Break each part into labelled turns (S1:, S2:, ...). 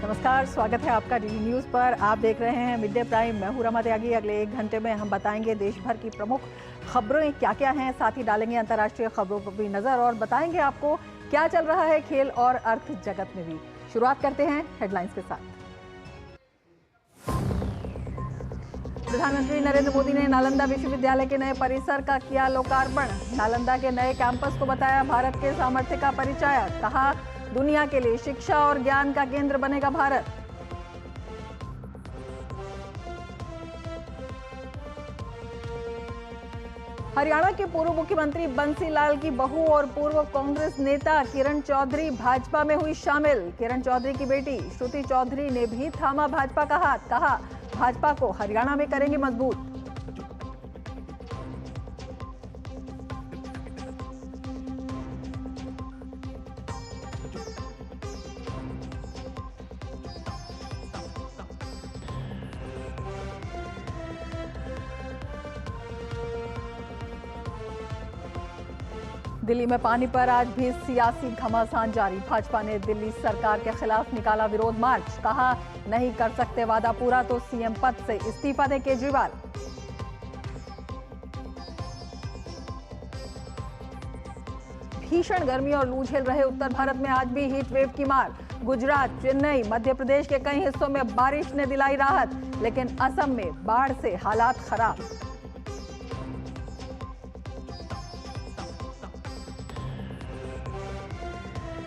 S1: नमस्कार, स्वागत है आपका डीडी न्यूज पर। आप देख रहे हैं मिड डे प्राइम। मैं हूं रमा त्यागी। अगले 1 घंटे में हम बताएंगे देश भर की प्रमुख खबरें क्या क्या हैं, साथ ही डालेंगे अंतर्राष्ट्रीय खबरों पर भी नजर और बताएंगे आपको क्या चल रहा है खेल और अर्थ जगत में भी। शुरुआत करते हैं हेडलाइंस के साथ। प्रधानमंत्री नरेंद्र मोदी ने नालंदा विश्वविद्यालय के नए परिसर का किया लोकार्पण। नालंदा के नए कैंपस को बताया भारत के सामर्थ्य का परिचायक। कहा, दुनिया के लिए शिक्षा और ज्ञान का केंद्र बनेगा भारत। हरियाणा के पूर्व मुख्यमंत्री बंसी लाल की बहू और पूर्व कांग्रेस नेता किरण चौधरी भाजपा में हुई शामिल। किरण चौधरी की बेटी श्रुति चौधरी ने भी थामा भाजपा का हाथ। कहा, भाजपा को हरियाणा में करेंगे मजबूत। दिल्ली में पानी पर आज भी सियासी घमासान जारी। भाजपा ने दिल्ली सरकार के खिलाफ निकाला विरोध मार्च। कहा, नहीं कर सकते वादा पूरा तो सीएम पद से इस्तीफा दे केजरीवाल। भीषण गर्मी और लू झेल रहे उत्तर भारत में आज भी हीट वेव की मार। गुजरात, चेन्नई, मध्य प्रदेश के कई हिस्सों में बारिश ने दिलाई राहत, लेकिन असम में बाढ़ से हालात खराब।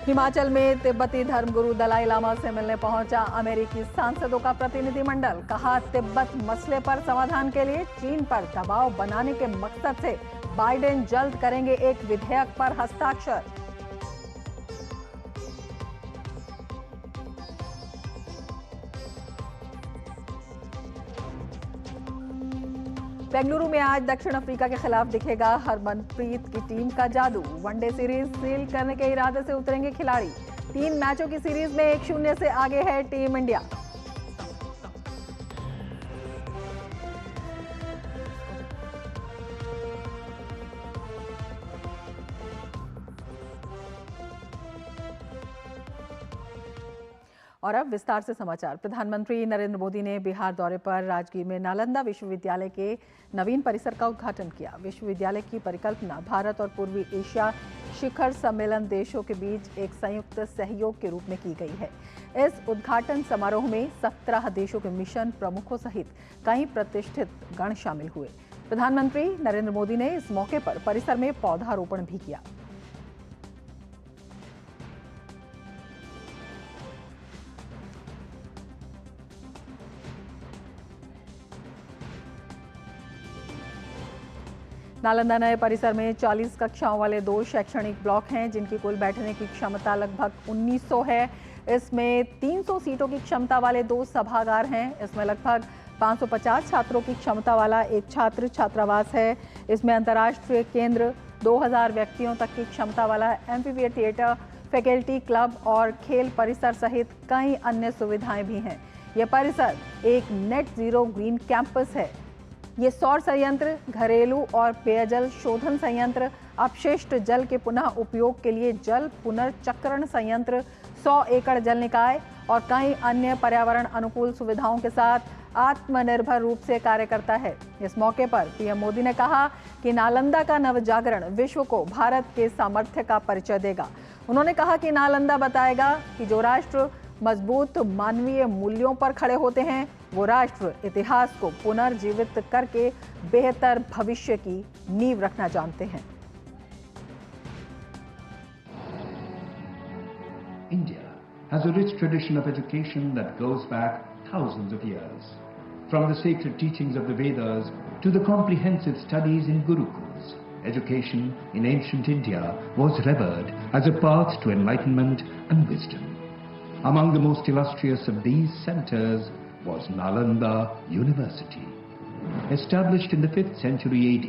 S1: हिमाचल में तिब्बती धर्मगुरु दलाई लामा से मिलने पहुंचा अमेरिकी सांसदों का प्रतिनिधिमंडल। कहा, तिब्बत मसले पर समाधान के लिए चीन पर दबाव बनाने के मकसद से बाइडेन जल्द करेंगे एक विधेयक पर हस्ताक्षर। बेंगलुरु में आज दक्षिण अफ्रीका के खिलाफ दिखेगा हरमनप्रीत की टीम का जादू। वनडे सीरीज सील करने के इरादे से उतरेंगे खिलाड़ी। 3 मैचों की सीरीज में 1-0 से आगे है टीम इंडिया। और अब विस्तार से समाचार। प्रधानमंत्री नरेंद्र मोदी ने बिहार दौरे पर राजगीर में नालंदा विश्वविद्यालय के नवीन परिसर का उद्घाटन किया। विश्वविद्यालय की परिकल्पना भारत और पूर्वी एशिया शिखर सम्मेलन देशों के बीच एक संयुक्त सहयोग के रूप में की गई है। इस उद्घाटन समारोह में 17 देशों के मिशन प्रमुखों सहित कई प्रतिष्ठित गण शामिल हुए। प्रधानमंत्री नरेंद्र मोदी ने इस मौके पर परिसर में पौधारोपण भी किया। नालंदा नए परिसर में 40 कक्षाओं वाले 2 शैक्षणिक ब्लॉक हैं, जिनकी कुल बैठने की क्षमता लगभग 1900 है। इसमें 300 सीटों की क्षमता वाले 2 सभागार हैं। इसमें लगभग 550 छात्रों की क्षमता वाला एक छात्र छात्रावास है। इसमें अंतर्राष्ट्रीय केंद्र, 2000 व्यक्तियों तक की क्षमता वाला एम्फी थिएटर, फैकल्टी क्लब और खेल परिसर सहित कई अन्य सुविधाएं भी हैं। यह परिसर एक नेट जीरो ग्रीन कैंपस है। ये सौर संयंत्र, घरेलू और पेयजल शोधन संयंत्र, अपशिष्ट जल के पुनः उपयोग के लिए जल पुनर्चक्रण संयंत्र, 100 एकड़ जल निकाय और कई अन्य पर्यावरण अनुकूल सुविधाओं के साथ आत्मनिर्भर रूप से कार्य करता है। इस मौके पर पीएम मोदी ने कहा कि नालंदा का नवजागरण विश्व को भारत के सामर्थ्य का परिचय देगा। उन्होंने कहा कि नालंदा बताएगा कि जो राष्ट्र मजबूत मानवीय मूल्यों पर खड़े होते हैं, वो राष्ट्र इतिहास को पुनर्जीवित करके बेहतर भविष्य की नींव रखना जानते हैं।
S2: India has a rich tradition of education that goes back thousands of years. From the sacred teachings of the Vedas to the comprehensive studies in Gurukuls, education in ancient India was revered as a path to enlightenment and wisdom. Among the most illustrious of these centers was Nalanda University. Established in the 5th century AD,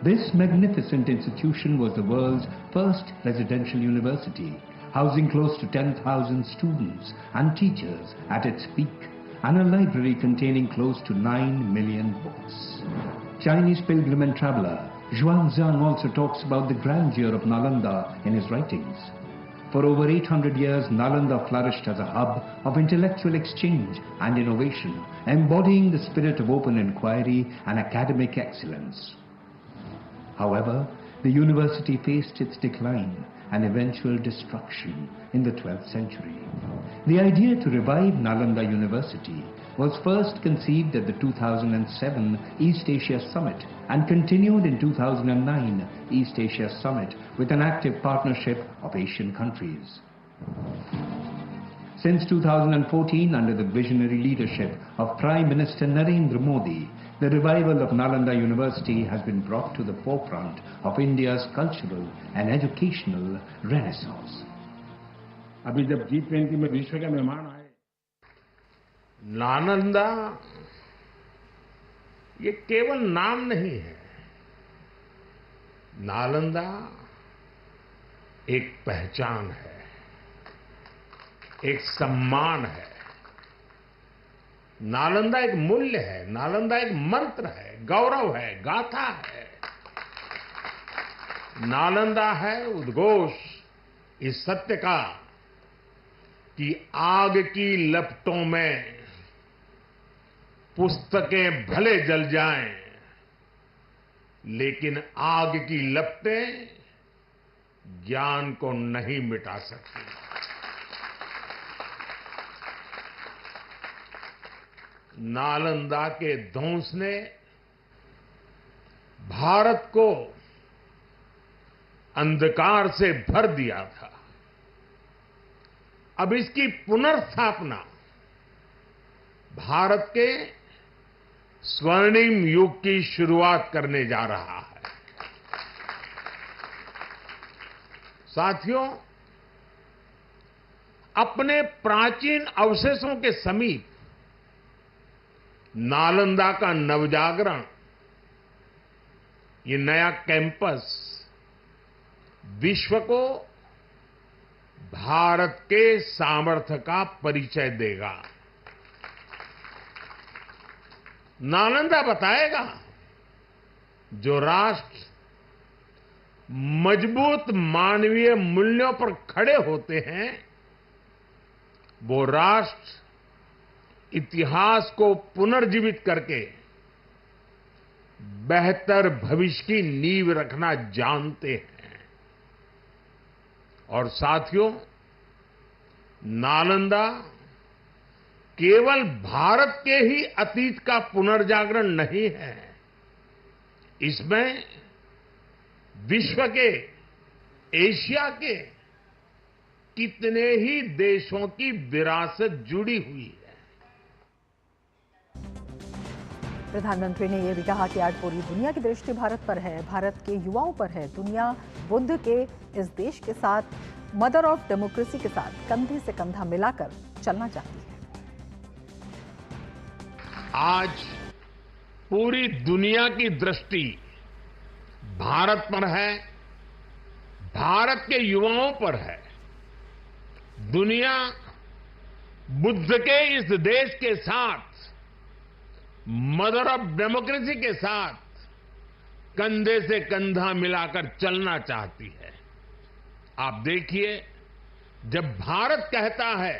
S2: this magnificent institution was the world's first residential university, housing close to 10,000 students and teachers at its peak, and a library containing close to 9 million books. Chinese pilgrim and traveler Zhuangzang also talks about the grandeur of Nalanda in his writings. For over 800 years, Nalanda flourished as a hub of intellectual exchange and innovation, embodying the spirit of open inquiry and academic excellence. However, the university faced its decline and eventual destruction in the 12th century. The idea to revive Nalanda University was first conceived at the 2007 East Asia Summit and continued in 2009 East Asia Summit with an active partnership of Asian countries. Since 2014, under the visionary leadership of Prime Minister Narendra Modi, the revival of Nalanda University has been brought to the forefront of India's cultural and educational renaissance.
S3: अभी जब G20 में विश्व के मेहमान आए,
S4: नालंदा ये केवल नाम नहीं है। नालंदा एक पहचान है, एक सम्मान है। नालंदा एक मूल्य है, नालंदा एक मंत्र है, गौरव है, गाथा है। नालंदा है उद्घोष इस सत्य का कि आग की लपटों में पुस्तकें भले जल जाएं, लेकिन आग की लपटें ज्ञान को नहीं मिटा सकती। नालंदा के ध्वंस ने भारत को अंधकार से भर दिया था। अब इसकी पुनर्स्थापना भारत के स्वर्णिम युग की शुरुआत करने जा रहा है। साथियों, अपने प्राचीन अवशेषों के समीप नालंदा का नवजागरण, ये नया कैंपस विश्व को भारत के सामर्थ्य का परिचय देगा। नालंदा बताएगा, जो राष्ट्र मजबूत मानवीय मूल्यों पर खड़े होते हैं, वो राष्ट्र इतिहास को पुनर्जीवित करके बेहतर भविष्य की नींव रखना जानते हैं। और साथियों, नालंदा केवल भारत के ही अतीत का पुनर्जागरण नहीं है, इसमें विश्व के, एशिया के कितने ही देशों की विरासत जुड़ी हुई है।
S1: प्रधानमंत्री ने यह भी कहा कि आज पूरी दुनिया की दृष्टि भारत पर है, भारत के युवाओं पर है। दुनिया बुद्ध के इस देश के साथ, मदर ऑफ डेमोक्रेसी के साथ कंधे से कंधा मिलाकर चलना चाहती है।
S4: आज पूरी दुनिया की दृष्टि भारत पर है, भारत के युवाओं पर है। दुनिया बुद्ध के इस देश के साथ, मदर ऑफ डेमोक्रेसी के साथ कंधे से कंधा मिलाकर चलना चाहती है। आप देखिए, जब भारत कहता है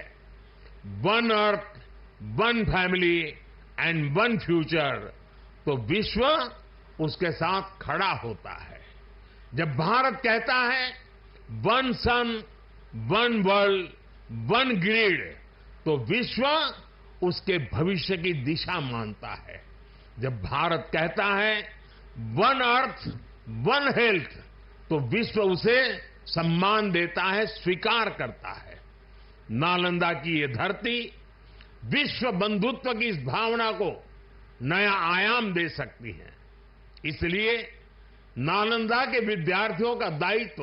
S4: one earth, one family and one future, तो विश्व उसके साथ खड़ा होता है। जब भारत कहता है वन सन, वन वर्ल्ड, वन ग्रिड, तो विश्व उसके भविष्य की दिशा मानता है। जब भारत कहता है वन अर्थ, वन हेल्थ, तो विश्व उसे सम्मान देता है, स्वीकार करता है। नालंदा की ये धरती विश्व बंधुत्व की इस भावना को नया आयाम दे सकती है। इसलिए नालंदा के विद्यार्थियों का दायित्व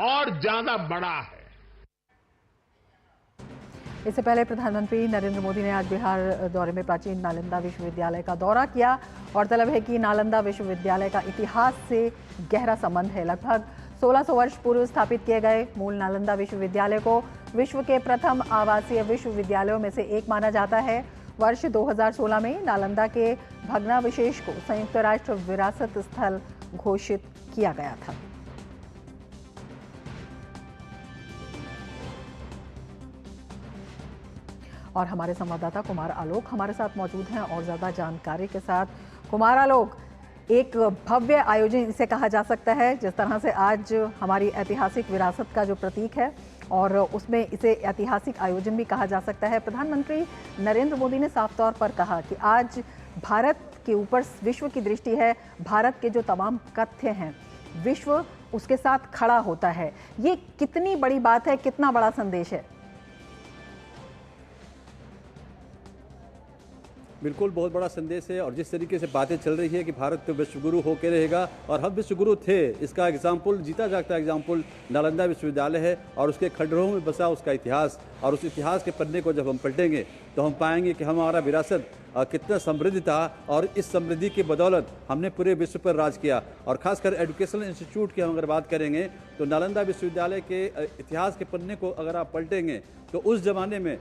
S4: और ज्यादा बड़ा है।
S1: इससे पहले प्रधानमंत्री नरेंद्र मोदी ने आज बिहार दौरे में प्राचीन नालंदा विश्वविद्यालय का दौरा किया। गौरतलब है कि नालंदा विश्वविद्यालय का इतिहास से गहरा संबंध है। लगभग 1600 वर्ष पूर्व स्थापित किए गए मूल नालंदा विश्वविद्यालय को विश्व के प्रथम आवासीय विश्वविद्यालयों में से एक माना जाता है। वर्ष 2016 में नालंदा के भग्नावशेष को संयुक्त राष्ट्र विरासत स्थल घोषित किया गया था। और हमारे संवाददाता कुमार आलोक हमारे साथ मौजूद हैं और ज़्यादा जानकारी के साथ। कुमार आलोक, एक भव्य आयोजन इसे कहा जा सकता है, जिस तरह से आज हमारी ऐतिहासिक विरासत का जो प्रतीक है और उसमें इसे ऐतिहासिक आयोजन भी कहा जा सकता है। प्रधानमंत्री नरेंद्र मोदी ने साफ तौर पर कहा कि आज भारत के ऊपर विश्व की दृष्टि है, भारत के जो तमाम तथ्य हैं विश्व उसके साथ खड़ा होता है। ये कितनी बड़ी बात है, कितना बड़ा संदेश है?
S5: बिल्कुल बहुत बड़ा संदेश है। और जिस तरीके से बातें चल रही है कि भारत तो विश्वगुरु होकर रहेगा और हम विश्वगुरु थे, इसका एग्जाम्पल, जीता जागता एग्जाम्पल नालंदा विश्वविद्यालय है और उसके खंडरों में बसा उसका इतिहास। और उस इतिहास के पन्ने को जब हम पलटेंगे तो हम पाएंगे कि हमारा विरासत कितना समृद्ध था और इस समृद्धि की बदौलत हमने पूरे विश्व पर राज किया। और खासकर एजुकेशनल इंस्टीट्यूट की हम अगर बात करेंगे तो नालंदा विश्वविद्यालय के इतिहास के पन्ने को अगर आप पलटेंगे तो उस ज़माने में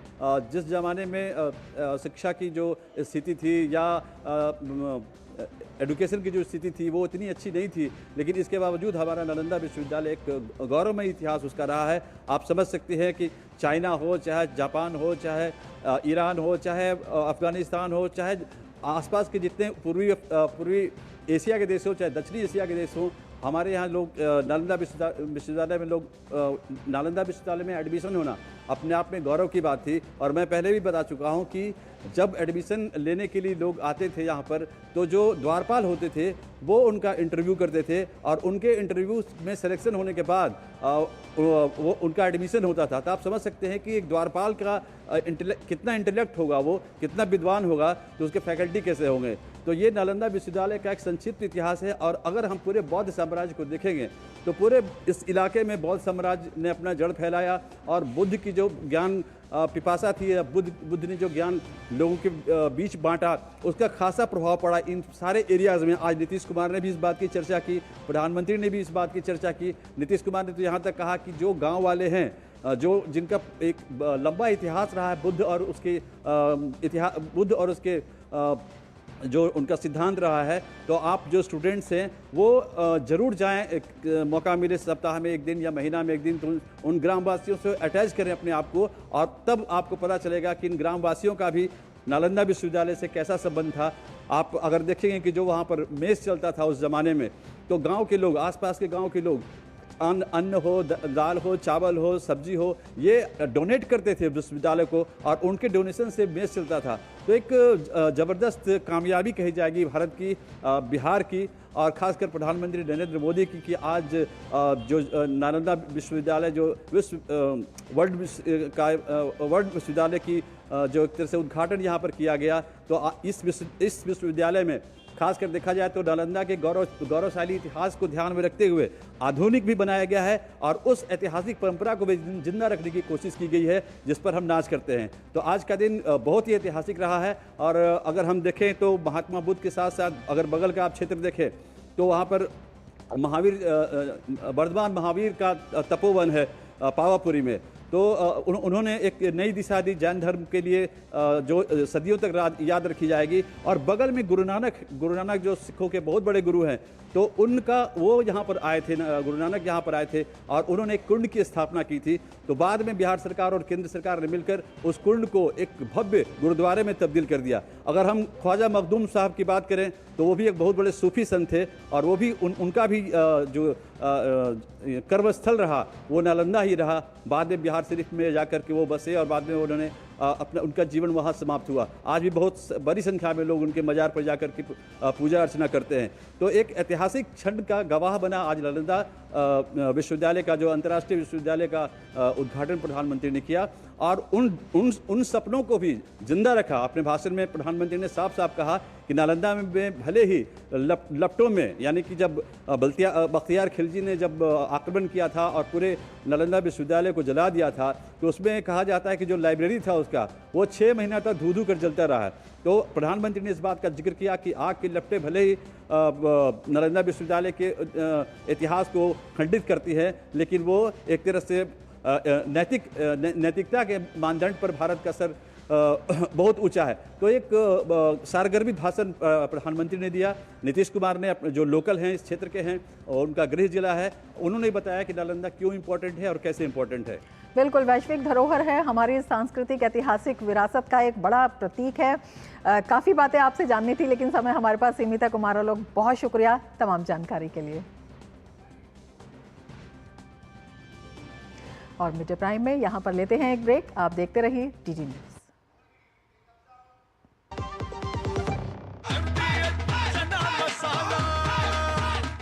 S5: जिस ज़माने में शिक्षा की जो स्थिति थी या एजुकेशन की जो स्थिति थी वो इतनी अच्छी नहीं थी, लेकिन इसके बावजूद हमारा नालंदा विश्वविद्यालय एक गौरवमयी इतिहास उसका रहा है। आप समझ सकते हैं कि चाइना हो, चाहे जापान हो, चाहे ईरान हो, चाहे अफ़गानिस्तान हो, चाहे आसपास के जितने पूर्वी एशिया के देश हो, चाहे दक्षिणी एशिया के देश हों, हमारे यहाँ लोग नालंदा विश्वविद्यालय में एडमिशन होना अपने आप में गौरव की बात थी। और मैं पहले भी बता चुका हूँ कि जब एडमिशन लेने के लिए लोग आते थे यहाँ पर तो जो द्वारपाल होते थे वो उनका इंटरव्यू करते थे और उनके इंटरव्यू में सिलेक्शन होने के बाद वो उनका एडमिशन होता था। तो आप समझ सकते हैं कि एक द्वारपाल का कितना इंटेलेक्ट होगा, वो कितना विद्वान होगा, तो उसके फैकल्टी कैसे होंगे। तो ये नालंदा विश्वविद्यालय का एक संक्षिप्त इतिहास है। और अगर हम पूरे बौद्ध साम्राज्य को देखेंगे तो पूरे इस इलाके में बौद्ध साम्राज्य ने अपना जड़ फैलाया और बुद्ध की जो ज्ञान पिपासा थी, बुद्ध ने जो ज्ञान लोगों के बीच बांटा, उसका खासा प्रभाव पड़ा इन सारे एरियाज़ में। आज नीतीश कुमार ने भी इस बात की चर्चा की, प्रधानमंत्री ने भी इस बात की चर्चा की। नीतीश कुमार ने तो यहाँ तक कहा कि जो गांव वाले हैं, जो जिनका एक लंबा इतिहास रहा है बुद्ध और उसके जो उनका सिद्धांत रहा है, तो आप जो स्टूडेंट्स हैं वो ज़रूर जाएं, एक मौका मिले सप्ताह में एक दिन या महीना में एक दिन, तो उन ग्रामवासियों से अटैच करें अपने आप को और तब आपको पता चलेगा कि इन ग्रामवासियों का भी नालंदा विश्वविद्यालय से कैसा संबंध था। आप अगर देखेंगे कि जो वहाँ पर मेस चलता था उस ज़माने में, तो गाँव के लोग, आसपास के गाँव के लोग अन्न हो, दाल हो, चावल हो, सब्जी हो, ये डोनेट करते थे विश्वविद्यालय को और उनके डोनेशन से मेस चलता था। तो एक ज़बरदस्त कामयाबी कही जाएगी भारत की, बिहार की और ख़ासकर प्रधानमंत्री नरेंद्र मोदी की कि आज जो नालंदा विश्वविद्यालय जो वर्ल्ड विश्वविद्यालय की जो एक तरह से उद्घाटन यहाँ पर किया गया, तो इस विश्वविद्यालय में खासकर देखा जाए तो नालंदा के गौरवशाली इतिहास को ध्यान में रखते हुए आधुनिक भी बनाया गया है और उस ऐतिहासिक परंपरा को भी जिंदा रखने की कोशिश की गई है जिस पर हम नाच करते हैं। तो आज का दिन बहुत ही ऐतिहासिक रहा है। और अगर हम देखें तो महात्मा बुद्ध के साथ साथ अगर बगल का आप क्षेत्र देखें तो वहाँ पर वर्धमान महावीर का तपोवन है पावापुरी में। तो उन्होंने एक नई दिशा दी जैन धर्म के लिए जो सदियों तक याद रखी जाएगी। और बगल में गुरु नानक जो सिखों के बहुत बड़े गुरु हैं, तो उनका वो यहाँ पर आए थे, गुरु नानक यहाँ पर आए थे और उन्होंने एक कुंड की स्थापना की थी। तो बाद में बिहार सरकार और केंद्र सरकार ने मिलकर उस कुंड को एक भव्य गुरुद्वारे में तब्दील कर दिया। अगर हम ख्वाजा मखदूम साहब की बात करें तो वो भी एक बहुत बड़े सूफी संत थे और वो भी उनका भी जो कर्मस्थल रहा वो नालंदा ही रहा। बाद में बिहार शरीफ में जाकर के वो बसे और बाद में उन्होंने उनका जीवन वहाँ समाप्त हुआ। आज भी बहुत बड़ी संख्या में लोग उनके मजार पर जाकर के पूजा अर्चना करते हैं। तो एक ऐतिहासिक क्षण का गवाह बना आज नालंदा विश्वविद्यालय का, जो अंतर्राष्ट्रीय विश्वविद्यालय का उद्घाटन प्रधानमंत्री ने किया और उन सपनों को भी जिंदा रखा। अपने भाषण में प्रधानमंत्री ने साफ साफ कहा कि नालंदा में भले ही लपटों में, यानी कि जब बख्तियार खिलजी ने जब आक्रमण किया था और पूरे नालंदा विश्वविद्यालय को जला दिया था, तो उसमें कहा जाता है कि जो लाइब्रेरी था उसका वो 6 महीना तक धू कर जलता रहा है। तो प्रधानमंत्री ने इस बात का जिक्र किया कि आग के लपटें भले ही नालंदा विश्वविद्यालय के इतिहास को खंडित करती है, लेकिन वो एक तरह से नैतिकता के मानदंड पर भारत का सर बहुत ऊंचा है। तो एक सारगर्भित भाषण प्रधानमंत्री ने दिया। नीतीश कुमार ने जो लोकल हैं, इस क्षेत्र के हैं और उनका गृह जिला है, उन्होंने बताया कि नालंदा क्यों इम्पोर्टेंट है और कैसे इम्पोर्टेंट है।
S1: बिल्कुल, वैश्विक धरोहर है, हमारी सांस्कृतिक ऐतिहासिक विरासत का एक बड़ा प्रतीक है। काफ़ी बातें आपसे जाननी थी लेकिन समय हमारे पास सीमित है। कुमार लोग, बहुत शुक्रिया तमाम जानकारी के लिए। और मिड डे प्राइम में यहाँ पर लेते हैं एक ब्रेक। आप देखते रहिए DD न्यूज़।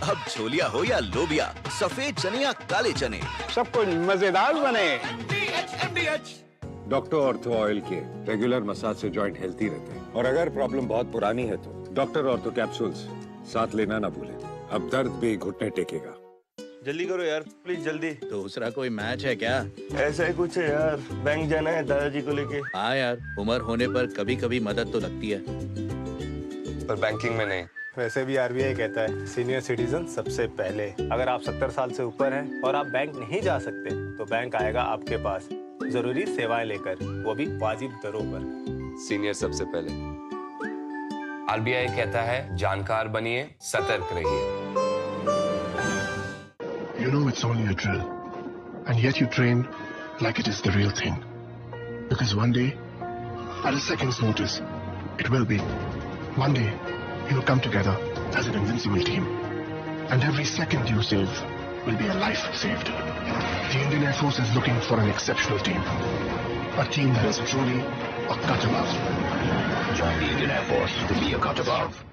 S6: अब छोलिया हो या लोबिया, सफेद चने या काले चने,
S7: सब कुछ मजेदार बने।
S8: डॉक्टर ऑर्थो ऑयल के रेगुलर मसाज से जॉइंट हेल्थी रहते हैं। और अगर प्रॉब्लम बहुत पुरानी है तो डॉक्टर ऑर्थो कैप्सूल्स साथ लेना ना भूलें। अब दर्द भी घुटने टेकेगा।
S9: जल्दी करो यार, प्लीज जल्दी।
S6: दूसरा कोई मैच है क्या?
S9: ऐसा ही कुछ है यार, बैंक जाना है दादाजी को लेके।
S6: हाँ यार, उम्र होने पर कभी कभी मदद तो लगती है,
S9: पर बैंकिंग में नहीं।
S7: वैसे भी RBI कहता है सीनियर सिटीजन सबसे पहले। अगर आप 70 साल से ऊपर हैं और आप बैंक नहीं जा सकते तो बैंक आएगा आपके पास जरूरी सेवाएं लेकर, वो भी वाजिब दरों पर।
S10: सीनियर सबसे पहले। RBI कहता है जानकार बनिए, सतर्क रहिए।
S11: You know it's only a drill, and yet you train like it is the real thing. Because one day, at a second's notice, it will be. One day, you'll come together as an invincible team. And every second you save will be a life saved. The Indian Air Force is looking for an exceptional team. A team that is truly a cut above. Join the Indian Air Force to be a cut above.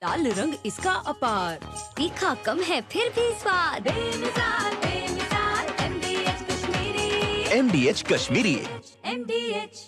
S12: लाल रंग इसका अपार, तीखा कम है फिर भी स्वाद। बेमिसाल, बेमिसाल, MDH Kashmiri.
S6: MDH Kashmiri.
S12: MDH।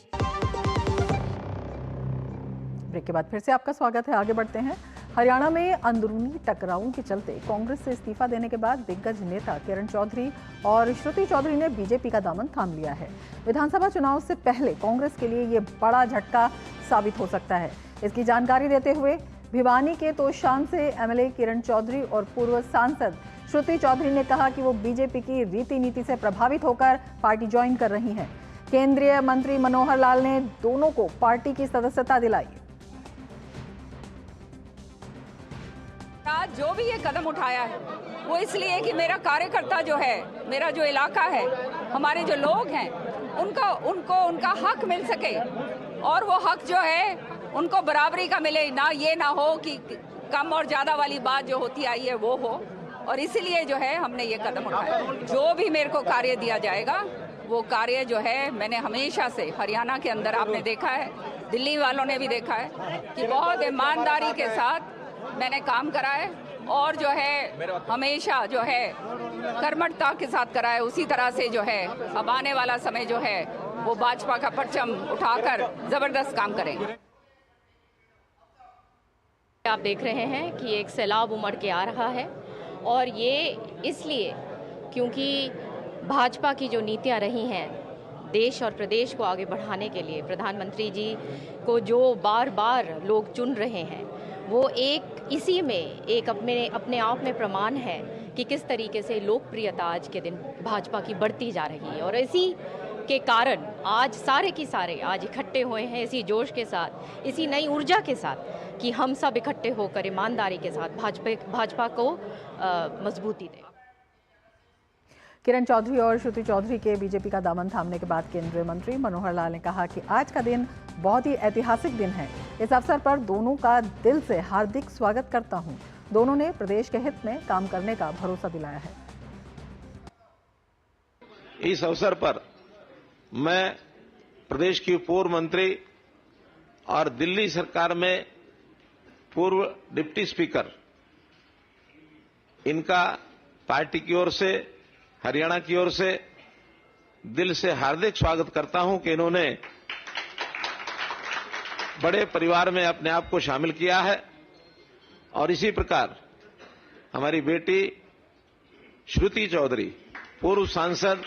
S1: Break के बाद फिर से आपका स्वागत है। आगे बढ़ते हैं। हरियाणा में अंदरूनी टकरावों के चलते कांग्रेस से इस्तीफा देने के बाद दिग्गज नेता किरण चौधरी और श्रुति चौधरी ने बीजेपी का दामन थाम लिया है। विधानसभा चुनाव से पहले कांग्रेस के लिए ये बड़ा झटका साबित हो सकता है। इसकी जानकारी देते हुए भिवानी के तोशाम से MLA किरण चौधरी और पूर्व सांसद श्रुति चौधरी ने कहा कि वो बीजेपी की रीति नीति से प्रभावित होकर पार्टी ज्वाइन कर रही हैं। केंद्रीय मंत्री मनोहर लाल ने दोनों को पार्टी की सदस्यता दिलाई।
S13: आज जो भी ये कदम उठाया है वो इसलिए कि मेरा कार्यकर्ता जो है, मेरा जो इलाका है, हमारे जो लोग हैं, उनका हक मिल सके और वो हक जो है उनको बराबरी का मिले। ना ये ना हो कि कम और ज्यादा वाली बात जो होती आई है वो हो, और इसीलिए जो है हमने ये कदम उठाया। जो भी मेरे को कार्य दिया जाएगा वो कार्य जो है मैंने हमेशा से हरियाणा के अंदर आपने देखा है, दिल्ली वालों ने भी देखा है कि बहुत ईमानदारी के साथ मैंने काम करा है और जो है हमेशा जो है कर्मठता के साथ करा है। उसी तरह से जो है अब आने वाला समय जो है वो भाजपा का परचम उठाकर जबरदस्त काम करेंगे।
S14: आप देख रहे हैं कि एक सैलाब उमड़ के आ रहा है और ये इसलिए क्योंकि भाजपा की जो नीतियां रही हैं देश और प्रदेश को आगे बढ़ाने के लिए, प्रधानमंत्री जी को जो बार बार लोग चुन रहे हैं, वो एक इसी में एक अपने आप में प्रमाण है कि किस तरीके से लोकप्रियता आज के दिन भाजपा की बढ़ती जा रही है। और इसी के कारण आज सारे की सारे आज इकट्ठे हुए हैं इसी जोश के साथ, इसी नई ऊर्जा के साथ कि हम सब इकट्ठे होकर ईमानदारी के साथ भाजपा को मजबूती दें।
S1: किरण चौधरी और श्रुति चौधरी के बीजेपी का दामन थामने के बाद केंद्रीय मंत्री मनोहर लाल ने कहा कि आज का दिन बहुत ही ऐतिहासिक दिन है। इस अवसर पर दोनों का दिल से हार्दिक स्वागत करता हूं। दोनों ने प्रदेश के हित में काम करने का भरोसा दिलाया है।
S15: इस अवसर पर मैं प्रदेश की पूर्व मंत्री और दिल्ली सरकार में पूर्व डिप्टी स्पीकर, इनका पार्टी की ओर से, हरियाणा की ओर से दिल से हार्दिक स्वागत करता हूं कि इन्होंने बड़े परिवार में अपने आप को शामिल किया है। और इसी प्रकार हमारी बेटी श्रुति चौधरी, पूर्व सांसद,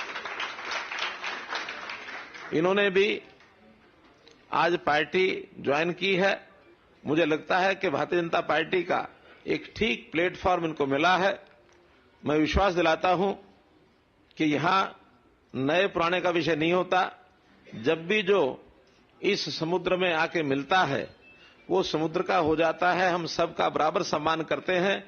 S15: इन्होंने भी आज पार्टी ज्वाइन की है। मुझे लगता है कि भारतीय जनता पार्टी का एक ठीक प्लेटफॉर्म इनको मिला है। मैं विश्वास दिलाता हूं कि यहां नए पुराने का विषय नहीं होता। जब भी जो इस समुद्र में आके मिलता है वो समुद्र का हो जाता है। हम सबका बराबर सम्मान करते हैं।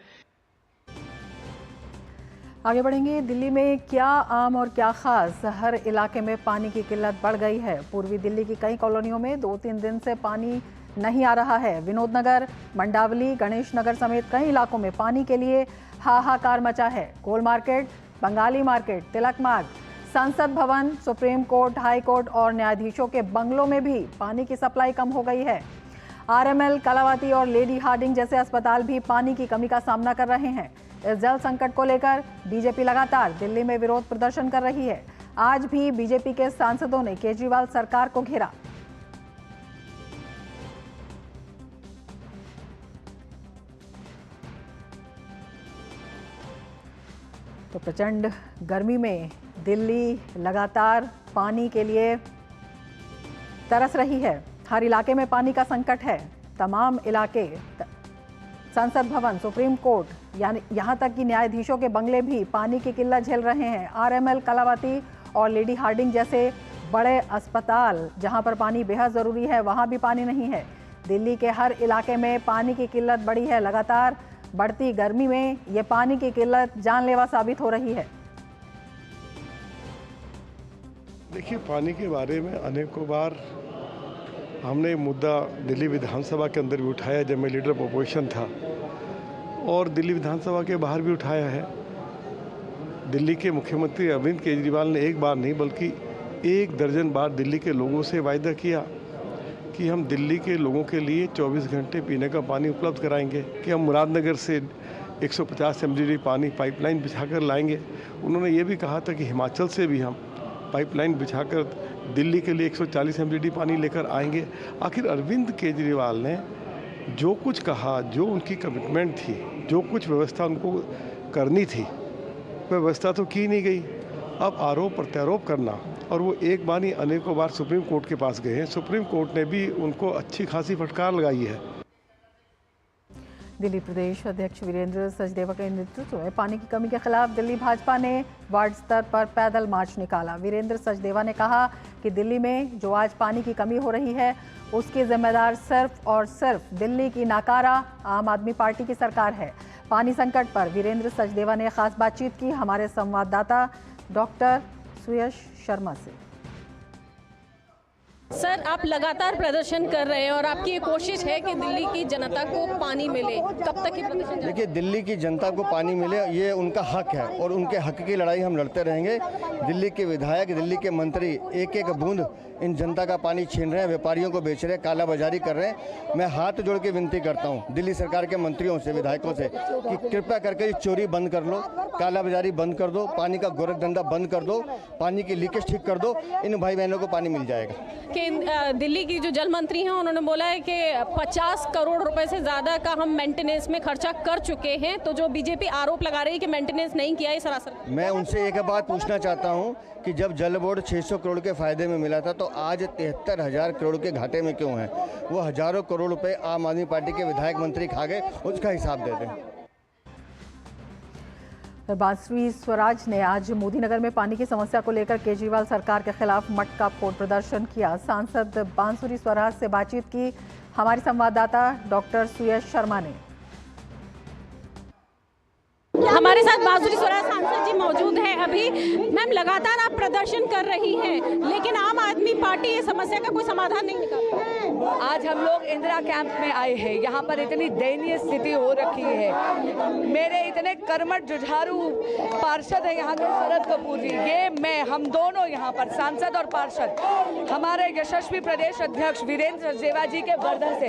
S1: आगे बढ़ेंगे। दिल्ली में क्या आम और क्या खास, हर इलाके में पानी की किल्लत बढ़ गई है। पूर्वी दिल्ली की कई कॉलोनियों में 2-3 दिन से पानी नहीं आ रहा है। विनोद नगर, मंडावली, गणेश नगर समेत कई इलाकों में पानी के लिए हाहाकार मचा है। गोल मार्केट, बंगाली मार्केट, तिलक मार्ग, संसद भवन, सुप्रीम कोर्ट, हाई कोर्ट और न्यायाधीशों के बंगलों में भी पानी की सप्लाई कम हो गई है। आरएमएल, कलावती और लेडी हार्डिंग जैसे अस्पताल भी पानी की कमी का सामना कर रहे हैं। इस जल संकट को लेकर बीजेपी लगातार दिल्ली में विरोध प्रदर्शन कर रही है। आज भी बीजेपी के सांसदों ने केजरीवाल सरकार को घेरा। तो प्रचंड गर्मी में दिल्ली लगातार पानी के लिए तरस रही है। हर इलाके में पानी का संकट है। तमाम इलाके, संसद भवन, सुप्रीम कोर्ट, यानी यहां तक कि न्यायाधीशों के बंगले भी पानी की किल्लत झेल रहे हैं। आरएमएल, कलावती और लेडी हार्डिंग जैसे बड़े अस्पताल जहां पर पानी बेहद ज़रूरी है, वहां भी पानी नहीं है। दिल्ली के हर इलाके में पानी की किल्लत बढ़ी है। लगातार बढ़ती गर्मी में ये पानी की किल्लत जानलेवा साबित हो रही है।
S16: देखिए, पानी के बारे में अनेकों बार हमने ये मुद्दा दिल्ली विधानसभा के अंदर भी उठाया जब मैं लीडर ऑफ अपोजिशन था, और दिल्ली विधानसभा के बाहर भी उठाया है। दिल्ली के मुख्यमंत्री अरविंद केजरीवाल ने एक बार नहीं बल्कि 1 दर्जन बार दिल्ली के लोगों से वायदा किया कि हम दिल्ली के लोगों के लिए 24 घंटे पीने का पानी उपलब्ध कराएंगे, कि हम मुरादनगर से 150 MGD पानी पाइपलाइन बिछाकर लाएंगे। उन्होंने ये भी कहा था कि हिमाचल से भी हम पाइपलाइन बिछाकर दिल्ली के लिए 140 MGD पानी लेकर आएंगे। आखिर अरविंद केजरीवाल ने जो कुछ कहा, जो उनकी कमिटमेंट थी, जो कुछ व्यवस्था उनको करनी थी, व्यवस्था तो की नहीं गई। अब आरोप प्रत्यारोप करना, और वो एक बार नहीं अनेकों बार सुप्रीम कोर्ट के पास गए हैं। सुप्रीम कोर्ट ने भी उनको अच्छी खासी फटकार लगाई है।
S1: दिल्ली प्रदेश अध्यक्ष वीरेंद्र सचदेवा के नेतृत्व में पानी की कमी के खिलाफ दिल्ली भाजपा ने वार्ड स्तर पर पैदल मार्च निकाला। वीरेंद्र सचदेवा ने कहा कि दिल्ली में जो आज पानी की कमी हो रही है, उसकी जिम्मेदार सिर्फ और सिर्फ दिल्ली की नाकारा आम आदमी पार्टी की सरकार है। पानी संकट पर वीरेंद्र सचदेवा ने खास बातचीत की हमारे संवाददाता डॉक्टर सुयश शर्मा से।
S17: सर, आप लगातार प्रदर्शन कर रहे हैं और आपकी ये कोशिश है कि दिल्ली की जनता को पानी मिले। कब तक ये प्रदर्शन?
S18: देखिए, दिल्ली की जनता को पानी मिले ये उनका हक है और उनके हक की लड़ाई हम लड़ते रहेंगे। दिल्ली के विधायक, दिल्ली के मंत्री एक एक बूंद इन जनता का पानी छीन रहे हैं, व्यापारियों को बेच रहे हैं, कालाबाजारी कर रहे हैं। मैं हाथ जोड़ के विनती करता हूं दिल्ली सरकार के मंत्रियों से, विधायकों से कि कृपया करके चोरी बंद कर लो, कालाबाजारी बंद कर दो, पानी का गोरख धंधा बंद कर दो, पानी की लीकेज ठीक कर दो। इन भाई बहनों को पानी मिल जाएगा।
S17: कि दिल्ली की जो जल मंत्री हैं उन्होंने बोला है कि 50 करोड़ रुपए से ज़्यादा का हम मेंटेनेंस में खर्चा कर चुके हैं। तो जो बीजेपी आरोप लगा रही है कि मेंटेनेंस नहीं किया है सरासर।
S18: मैं उनसे एक बात पूछना चाहता हूं कि जब जल बोर्ड 600 करोड़ के फायदे में मिला था तो आज 73,000 करोड़ के घाटे में क्यों है? वो हजारों करोड़ रुपए आम आदमी पार्टी के विधायक मंत्री खा गए, उसका हिसाब दे दें।
S1: बांसुरी स्वराज ने आज मोदी नगर में पानी की समस्या को लेकर केजरीवाल सरकार के खिलाफ मटका फोड़ प्रदर्शन किया। सांसद बांसुरी स्वराज से बातचीत की हमारी संवाददाता डॉक्टर सुयश शर्मा ने।
S17: हमारे साथ बांसुरी स्वराज सांसद जी मौजूद हैं। अभी मैम, लगातार आप प्रदर्शन कर रही हैं, लेकिन आम आदमी पार्टी ये समस्या का कोई समाधान नहीं निकाल रही।
S19: आज हम लोग इंदिरा कैंप में आए हैं। यहाँ पर इतनी दयनीय स्थिति हो रखी है। मेरे इतने कर्मठ जुझारू पार्षद हैं यहाँ के, शरद कपूर जी, ये मैं, हम दोनों यहाँ पर सांसद और पार्षद, हमारे यशस्वी प्रदेश अध्यक्ष वीरेंद्र सचदेवा जी के वर्धन से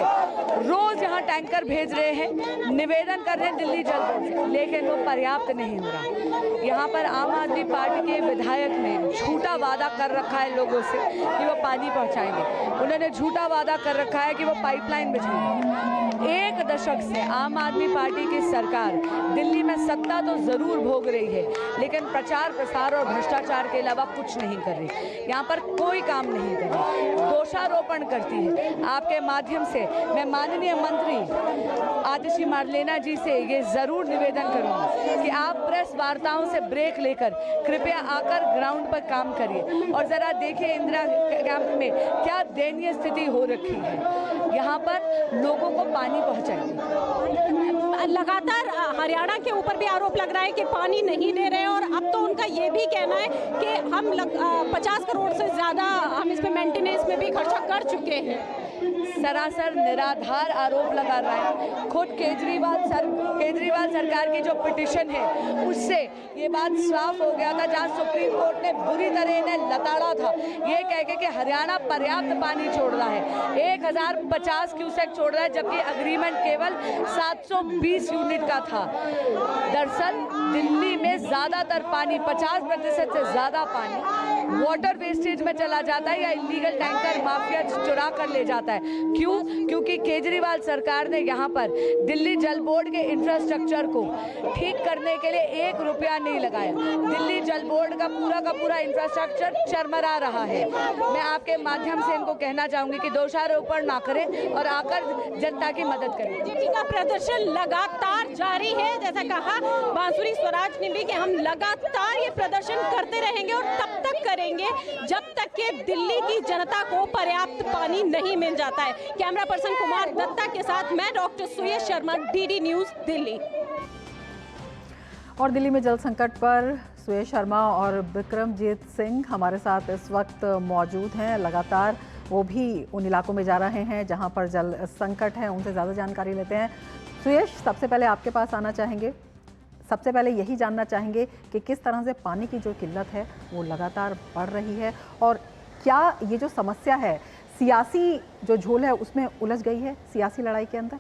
S19: रोज यहाँ टैंकर भेज रहे हैं, निवेदन कर रहे हैं दिल्ली जल बोर्ड से, लेकिन वो पर्याप्त नहीं हो रहा। यहाँ पर आम आदमी पार्टी के विधायक ने झूठा वादा कर रखा है लोगों से कि वो पानी पहुँचाएंगे। उन्होंने झूठा वादा कर रखा है कि वो पाइपलाइन बिछाएंगे। 1 दशक से आम आदमी पार्टी की सरकार दिल्ली में सत्ता तो ज़रूर भोग रही है, लेकिन प्रचार प्रसार और भ्रष्टाचार के अलावा कुछ नहीं कर रही। यहाँ पर कोई काम नहीं कर रही, दोषारोपण करती है। आपके माध्यम से मैं माननीय मंत्री आतिशी मार्लेना जी से ये ज़रूर निवेदन करूँगी कि आप प्रेस वार्ताओं से ब्रेक लेकर कृपया आकर ग्राउंड पर काम करिए और ज़रा देखिए इंदिरा कैंप में क्या दयनीय स्थिति हो रखी है। यहाँ पर लोगों को पानी पहुँचाइए।
S17: लगातार हरियाणा के ऊपर भी आरोप लग रहा है कि पानी नहीं दे रहे हैं और अब तो उनका ये भी कहना है कि हम 50 करोड़ से ज़्यादा हम इस पे मेंटेनेंस में भी खर्चा कर चुके हैं।
S19: सरासर निराधार आरोप लगा रहा है। खुद केजरीवाल सरकार की जो पिटिशन है उससे ये बात साफ हो गया था, जहां सुप्रीम कोर्ट ने बुरी तरह इन्हें लताड़ा था ये कह के कि हरियाणा पर्याप्त पानी छोड़ रहा है, 1050 क्यूसेक छोड़ रहा है, जबकि अग्रीमेंट केवल 720 यूनिट का था। दरअसल दिल्ली में ज़्यादातर पानी 50% से ज़्यादा पानी वाटर वेस्टेज में चला जाता है या इलीगल टैंकर माफिया चुरा कर ले जाता है। क्यों? क्योंकि केजरीवाल सरकार ने यहाँ पर दिल्ली जल बोर्ड के इंफ्रास्ट्रक्चर को ठीक करने के लिए 1 रुपया नहीं लगाया। दिल्ली जल बोर्ड का पूरा इंफ्रास्ट्रक्चर चरमरा रहा है। मैं आपके माध्यम से इनको कहना चाहूंगी कि दोषारोपण ना करें और आकर जनता की मदद करें।
S17: बीजेपी का प्रदर्शन लगातार जारी है। जैसा कहा बांसुरी स्वराज ने भी कि हम लगातार ये प्रदर्शन करते रहेंगे और तब तक करेंगे जब तक कि दिल्ली की जनता को पर्याप्त पानी नहीं मिल जाता है। कैमरा पर्सन कुमार दत्ता के साथ मैं डॉक्टर सुयश शर्मा, डीडी न्यूज दिल्ली।
S1: और दिल्ली में जल संकट पर सुयश शर्मा और विक्रमजीत सिंह हमारे साथ इस वक्त मौजूद हैं। लगातार वो भी उन इलाकों में जा रहे हैं जहां पर जल संकट है, उनसे ज़्यादा जानकारी लेते हैं। सुयश, सबसे पहले आपके पास आना चाहेंगे, सबसे पहले यही जानना चाहेंगे कि किस तरह से पानी की जो किल्लत है वो लगातार बढ़ रही है और क्या ये जो समस्या है सियासी जो झोल है उसमें उलझ गई है, सियासी लड़ाई के अंदर?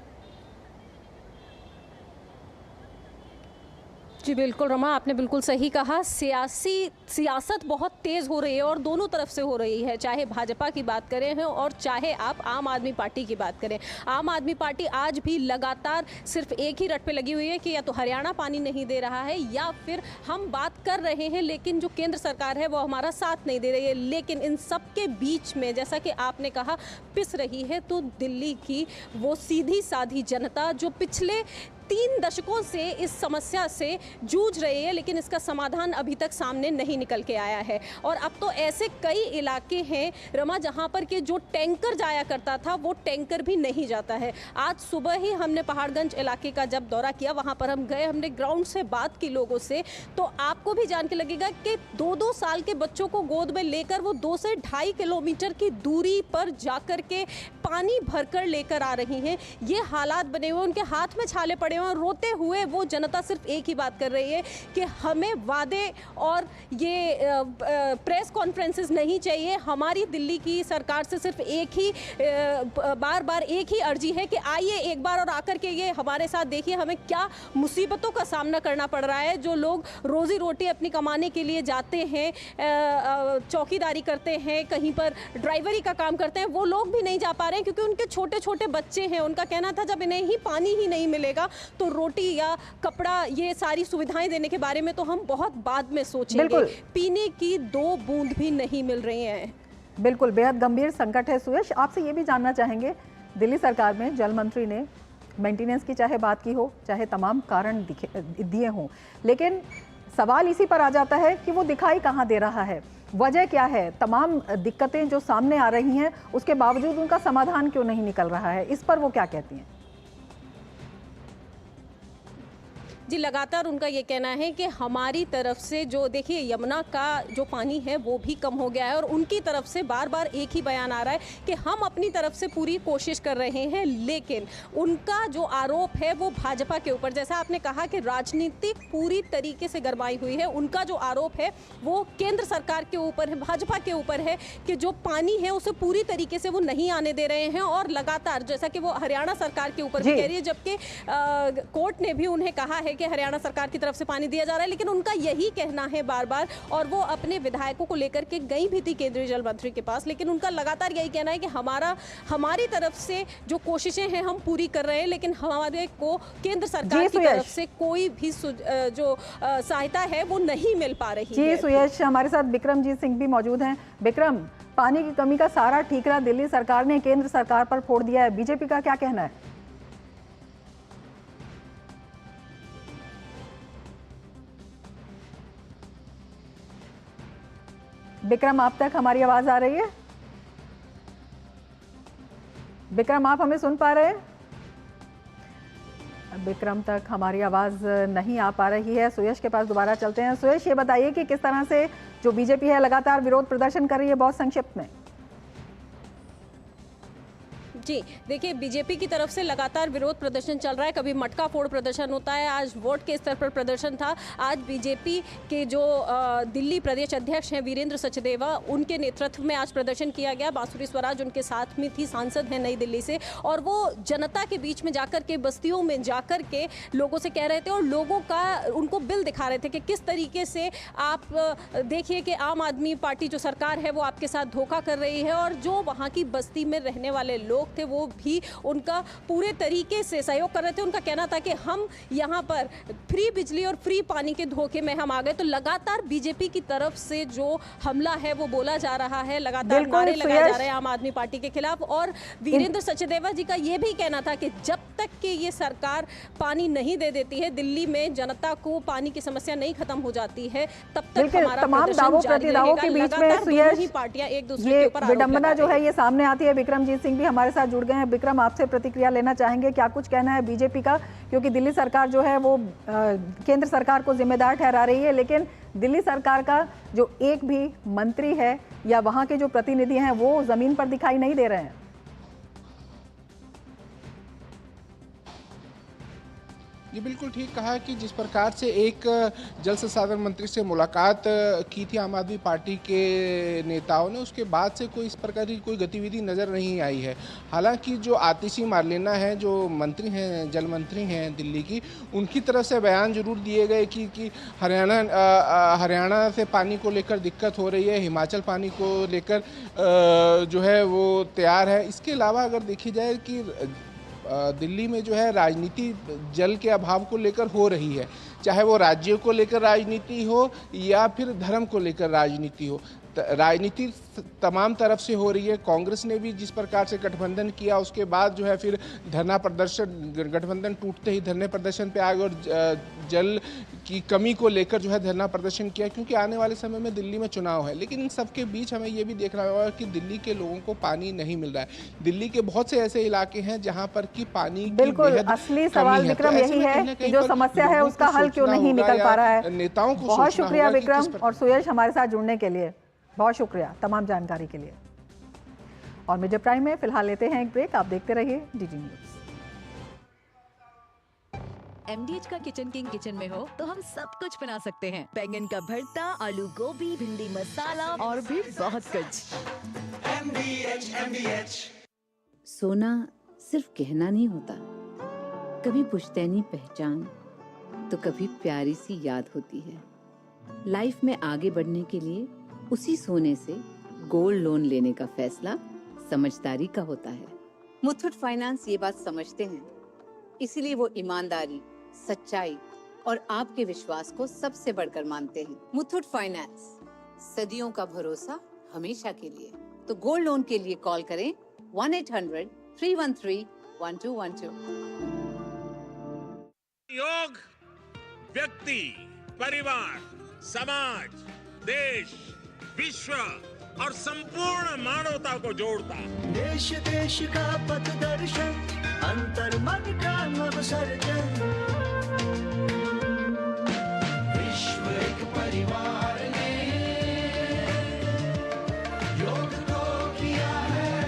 S17: जी बिल्कुल रमा, आपने बिल्कुल सही कहा। सियासत बहुत तेज़ हो रही है और दोनों तरफ से हो रही है, चाहे भाजपा की बात करें हैं और चाहे आप आम आदमी पार्टी की बात करें। आम आदमी पार्टी आज भी लगातार सिर्फ एक ही रट पे लगी हुई है कि या तो हरियाणा पानी नहीं दे रहा है या फिर हम बात कर रहे हैं लेकिन जो केंद्र सरकार है वो हमारा साथ नहीं दे रही है। लेकिन इन सब के बीच में जैसा कि आपने कहा पिस रही है तो दिल्ली की वो सीधी साधी जनता जो पिछले 3 दशकों से इस समस्या से जूझ रही है, लेकिन इसका समाधान अभी तक सामने नहीं निकल के आया है। और अब तो ऐसे कई इलाके हैं रमा जहां पर कि जो टैंकर जाया करता था वो टैंकर भी नहीं जाता है। आज सुबह ही हमने पहाड़गंज इलाके का जब दौरा किया, वहां पर हम गए, हमने ग्राउंड से बात की लोगों से, तो आपको भी जान के लगेगा कि 2-2 साल के बच्चों को गोद में लेकर वो 2 से 2.5 किलोमीटर की दूरी पर जाकर के पानी भरकर लेकर आ रही हैं। ये हालात बने हुए, उनके हाथ में छाले पड़े हुए, रोते हुए वो जनता सिर्फ एक ही बात कर रही है कि हमें वादे और ये प्रेस कॉन्फ्रेंसेस नहीं चाहिए। हमारी दिल्ली की सरकार से सिर्फ एक ही बार एक ही अर्जी है कि आइए एक बार और आकर के ये हमारे साथ देखिए हमें क्या मुसीबतों का सामना करना पड़ रहा है। जो लोग रोजी रोटी अपनी कमाने के लिए जाते हैं, चौकीदारी करते हैं, कहीं पर ड्राइवरी का काम करते हैं, वो लोग भी नहीं जा पा रहे हैं क्योंकि उनके छोटे छोटे बच्चे हैं। उनका कहना था जब इन्हें ही पानी ही नहीं मिलेगा तो रोटी या कपड़ा, ये सारी सुविधाएं देने के बारे में तो हम बहुत बाद में सोचेंगे। पीने की 2 बूंद भी नहीं मिल रही हैं।
S1: बिल्कुल बेहद गंभीर संकट है। सुयश, आपसे ये भी जानना चाहेंगे, दिल्ली सरकार में जल मंत्री ने मेंटेनेंस की चाहे बात की हो, चाहे तमाम कारण दिए हों, लेकिन सवाल इसी पर आ जाता है कि वो दिखाई कहाँ दे रहा है, वजह क्या है? तमाम दिक्कतें जो सामने आ रही हैं उसके बावजूद उनका समाधान क्यों नहीं निकल रहा है? इस पर वो क्या कहती हैं?
S17: जी लगातार उनका ये कहना है कि हमारी तरफ से जो देखिए यमुना का जो पानी है वो भी कम हो गया है और उनकी तरफ से बार बार एक ही बयान आ रहा है कि हम अपनी तरफ से पूरी कोशिश कर रहे हैं। लेकिन उनका जो आरोप है वो भाजपा के ऊपर, जैसा आपने कहा कि राजनीतिक पूरी तरीके से गरमाई हुई है, उनका जो आरोप है वो केंद्र सरकार के ऊपर है, भाजपा के ऊपर है कि जो पानी है उसे पूरी तरीके से वो नहीं आने दे रहे हैं और लगातार जैसा कि वो हरियाणा सरकार के ऊपर भी कह रही है, जबकि कोर्ट ने भी उन्हें कहा है कि हरियाणा सरकार की तरफ से पानी दिया जा रहा है, लेकिन उनका यही कहना है बार बार, और वो अपने विधायकों को लेकर के गई भी थी केंद्रीय जल मंत्री के पास, लेकिन उनका लगातार यही कहना है कि हमारी तरफ से जो कोशिशें हैं हम पूरी कर रहे हैं, लेकिन हमारे को केंद्र सरकार की तरफ से कोई भी जो सहायता है वो नहीं मिल पा रही है।
S1: जी सुयश, हमारे साथ बिक्रमजीत सिंह भी मौजूद हैं। बिक्रम, पानी की कमी का सारा ठीकरा दिल्ली सरकार ने केंद्र सरकार पर फोड़ दिया है, बीजेपी का क्या कहना है? बिक्रम, आप तक हमारी आवाज आ रही है? बिक्रम, आप हमें सुन पा रहे हैं? बिक्रम तक हमारी आवाज नहीं आ पा रही है। सुयश के पास दोबारा चलते हैं। सुयश, ये बताइए कि किस तरह से जो बीजेपी है लगातार विरोध प्रदर्शन कर रही है, बहुत संक्षिप्त में।
S17: जी देखिए, बीजेपी की तरफ से लगातार विरोध प्रदर्शन चल रहा है। कभी मटका फोड़ प्रदर्शन होता है, आज वोट के स्तर पर प्रदर्शन था। आज बीजेपी के जो दिल्ली प्रदेश अध्यक्ष हैं वीरेंद्र सचदेवा, उनके नेतृत्व में आज प्रदर्शन किया गया। बांसुरी स्वराज उनके साथ में थी, सांसद हैं नई दिल्ली से, और वो जनता के बीच में जाकर के, बस्तियों में जाकर के लोगों से कह रहे थे और लोगों का उनको बिल दिखा रहे थे कि किस तरीके से आप देखिए कि आम आदमी पार्टी जो सरकार है वो आपके साथ धोखा कर रही है। और जो वहाँ की बस्ती में रहने वाले लोग थे वो भी उनका पूरे तरीके से सहयोग कर रहे थे। उनका कहना था कि हम यहाँ पर फ्री बिजली और फ्री पानी के धोखे में हम आ गए। तो लगातार बीजेपी की तरफ से जो हमला है वो बोला जा रहा है, लगातार नारे लगाए जा रहे हैं आम आदमी पार्टी के खिलाफ। और वीरेंद्र सचदेवा जी का ये भी कहना था कि जब तक कि ये सरकार पानी नहीं दे देती है, दिल्ली में जनता को पानी की समस्या नहीं खत्म हो जाती है, तब तक हमारा
S1: तमाम दावों प्रतिदावों के बीच में सुयश,
S17: पार्टियां एक दूसरे के ऊपर
S1: विडंबना जो है ये सामने आती है। बिक्रमजीत सिंह भी हमारे साथ जुड़ गए हैं। बिक्रम, आपसे प्रतिक्रिया लेना चाहेंगे, क्या कुछ कहना है बीजेपी का? क्योंकि दिल्ली सरकार जो है वो केंद्र सरकार को जिम्मेदार ठहरा रही है, लेकिन दिल्ली सरकार का जो एक भी मंत्री है या वहां के जो प्रतिनिधि हैं वो जमीन पर दिखाई नहीं दे रहे हैं।
S20: ये बिल्कुल ठीक कहा कि जिस प्रकार से एक जल संसाधन मंत्री से मुलाकात की थी आम आदमी पार्टी के नेताओं ने, उसके बाद से कोई इस प्रकार की कोई गतिविधि नज़र नहीं आई है। हालांकि जो आतिशी मार्लेना है, जो मंत्री हैं, जल मंत्री हैं दिल्ली की, उनकी तरफ से बयान जरूर दिए गए कि हरियाणा से पानी को लेकर दिक्कत हो रही है, हिमाचल पानी को लेकर जो है वो तैयार है। इसके अलावा अगर देखी जाए कि दिल्ली में जो है राजनीति जल के अभाव को लेकर हो रही है, चाहे वो राज्यों को लेकर राजनीति हो या फिर धर्म को लेकर राजनीति हो। राजनीति तमाम तरफ से हो रही है। कांग्रेस ने भी जिस प्रकार से गठबंधन किया, उसके बाद जो है फिर धरना प्रदर्शन, गठबंधन टूटते ही धरने प्रदर्शन पे आ गए और जल की कमी को लेकर जो है धरना प्रदर्शन किया, क्योंकि आने वाले समय में दिल्ली में चुनाव है। लेकिन इन सब के बीच हमें ये भी देखना होगा कि दिल्ली के लोगों को पानी नहीं मिल रहा है। दिल्ली के बहुत से ऐसे इलाके हैं जहाँ पर कि पानी
S1: बिल्कुल असली सवाल विक्रम यही है कि जो समस्या है उसका हल क्यों नहीं निकल पा रहा है।
S20: नेताओं को
S1: बहुत शुक्रिया विक्रम और सुयश हमारे साथ जुड़ने के लिए, बहुत शुक्रिया तमाम जानकारी के लिए। और मीडिया प्राइम में फिलहाल लेते हैं एक ब्रेक, आप देखते रहिए डीडी न्यूज।
S21: MDH का किचन किंग किचन में हो तो हम सब कुछ बना सकते हैं। बैंगन का भरता, आलू गोभी, भिंडी मसाला और भी बहुत कुछ। MDH।
S22: सोना सिर्फ गहना नहीं होता, कभी पुश्तैनी पहचान तो कभी प्यारी सी याद होती है। लाइफ में आगे बढ़ने के लिए उसी सोने से गोल्ड लोन लेने का फैसला समझदारी का होता है। मुथूट फाइनेंस ये बात समझते हैं, इसीलिए वो ईमानदारी, सच्चाई और आपके विश्वास को सबसे बढ़कर मानते हैं। मुथूट फाइनेंस, सदियों का भरोसा हमेशा के लिए। तो गोल्ड लोन के लिए कॉल करें 1-800-313-1212।
S4: योग व्यक्ति, परिवार, समाज, देश, विश्व और संपूर्ण मानवता को जोड़ता।
S23: देश देश का पथदर्शन, अंतर मन का नव सर्जन। विश्व एक परिवार ने योग को किया है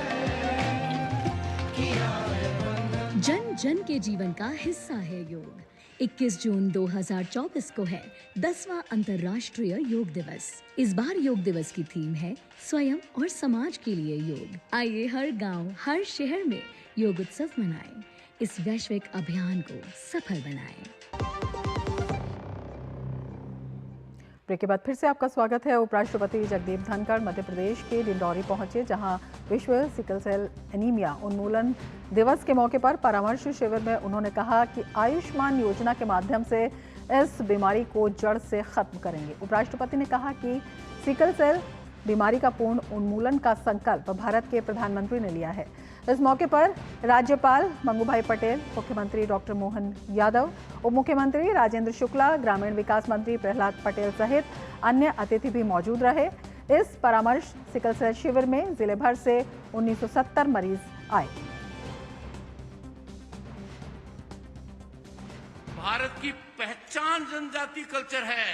S23: वंदन।
S24: जन जन के जीवन का हिस्सा है योग। 21 जून 2024 को है 10वां अंतर्राष्ट्रीय योग दिवस। इस बार योग दिवस की थीम है स्वयं और समाज के लिए योग। आइए हर गांव, हर शहर में योग उत्सव मनाएं। इस वैश्विक अभियान को सफल बनाएं।
S1: ब्रेक के बाद फिर से आपका स्वागत है। उपराष्ट्रपति जगदीप धनखड़ मध्य प्रदेश के डिंडौरी पहुंचे, जहां विश्व सिकल सेल एनीमिया उन्मूलन दिवस के मौके पर परामर्श शिविर में उन्होंने कहा कि आयुष्मान योजना के माध्यम से इस बीमारी को जड़ से खत्म करेंगे। उपराष्ट्रपति ने कहा कि सिकल सेल बीमारी का पूर्ण उन्मूलन का संकल्प भारत के प्रधानमंत्री ने लिया है। इस मौके पर राज्यपाल मंगूभाई पटेल, मुख्यमंत्री डॉक्टर मोहन यादव, उप मुख्यमंत्री राजेंद्र शुक्ला, ग्रामीण विकास मंत्री प्रहलाद पटेल सहित अन्य अतिथि भी मौजूद रहे। इस परामर्श सिकल सेल शिविर में जिले भर से 1970 मरीज आए।
S2: भारत की पहचान जनजाति कल्चर है।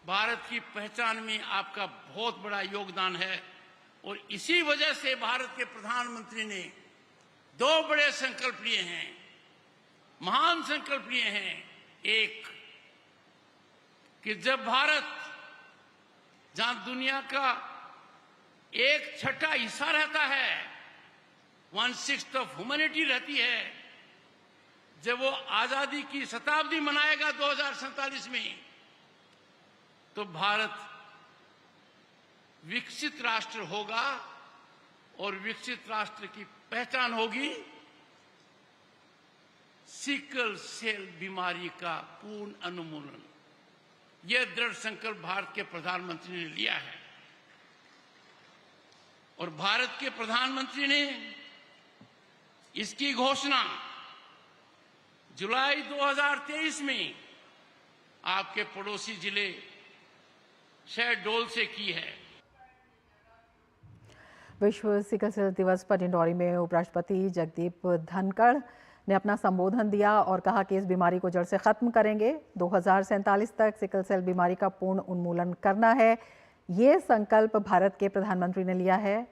S2: भारत की पहचान में आपका बहुत बड़ा योगदान है और इसी वजह से भारत के प्रधानमंत्री ने 2 बड़े संकल्प लिए हैं, महान संकल्प लिए हैं। एक कि जब भारत, जहां दुनिया का 1/6 हिस्सा रहता है, 1/6 ऑफ ह्यूमैनिटी रहती है, जब वो आजादी की शताब्दी मनाएगा 2047 में, तो भारत विकसित राष्ट्र होगा और विकसित राष्ट्र की पहचान होगी सिकल सेल बीमारी का पूर्ण उन्मूलन। यह दृढ़ संकल्प भारत के प्रधानमंत्री ने लिया है और भारत के प्रधानमंत्री ने इसकी घोषणा जुलाई 2023 में आपके पड़ोसी जिले शहडोल से की है।
S1: विश्व सिकल सेल दिवस पर डिंडौरी में उपराष्ट्रपति जगदीप धनखड़ ने अपना संबोधन दिया और कहा कि इस बीमारी को जड़ से खत्म करेंगे। 2047 तक सिकल सेल बीमारी का पूर्ण उन्मूलन करना है, ये संकल्प भारत के प्रधानमंत्री ने लिया है।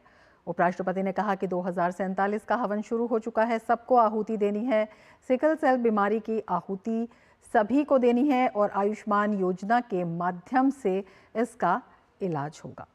S1: उपराष्ट्रपति ने कहा कि 2047 का हवन शुरू हो चुका है, सबको आहुति देनी है। सिकल सेल बीमारी की आहुति सभी को देनी है और आयुष्मान योजना के माध्यम से इसका इलाज होगा।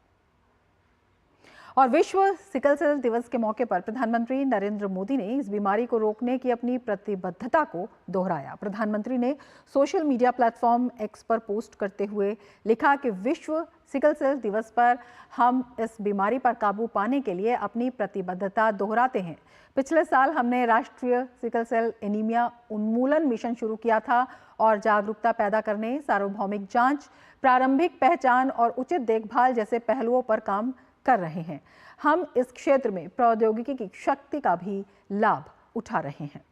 S1: और विश्व सिकल सेल दिवस के मौके पर प्रधानमंत्री नरेंद्र मोदी ने इस बीमारी को रोकने की अपनी प्रतिबद्धता को दोहराया। प्रधानमंत्री ने सोशल मीडिया प्लेटफॉर्म एक्स पर पोस्ट करते हुए लिखा कि विश्व सिकल सेल दिवस पर हम इस बीमारी पर काबू पाने के लिए अपनी प्रतिबद्धता दोहराते हैं। पिछले साल हमने राष्ट्रीय सिकल सेल एनीमिया उन्मूलन मिशन शुरू किया था और जागरूकता पैदा करने, सार्वभौमिक जांच, प्रारंभिक पहचान और उचित देखभाल जैसे पहलुओं पर काम कर रहे हैं। हम इस क्षेत्र में प्रौद्योगिकी की शक्ति का भी लाभ उठा रहे हैं।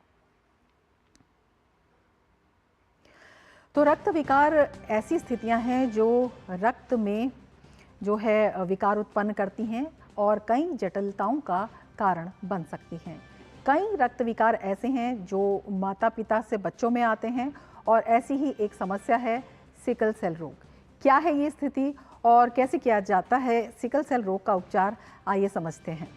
S1: तो रक्त विकार ऐसी स्थितियां हैं जो रक्त में जो है विकार उत्पन्न करती हैं और कई जटिलताओं का कारण बन सकती हैं। कई रक्त विकार ऐसे हैं जो माता पिता से बच्चों में आते हैं और ऐसी ही एक समस्या है सिकल सेल रोग। क्या है ये स्थिति और कैसे किया जाता है सिकल सेल रोग का उपचार, आइए समझते हैं।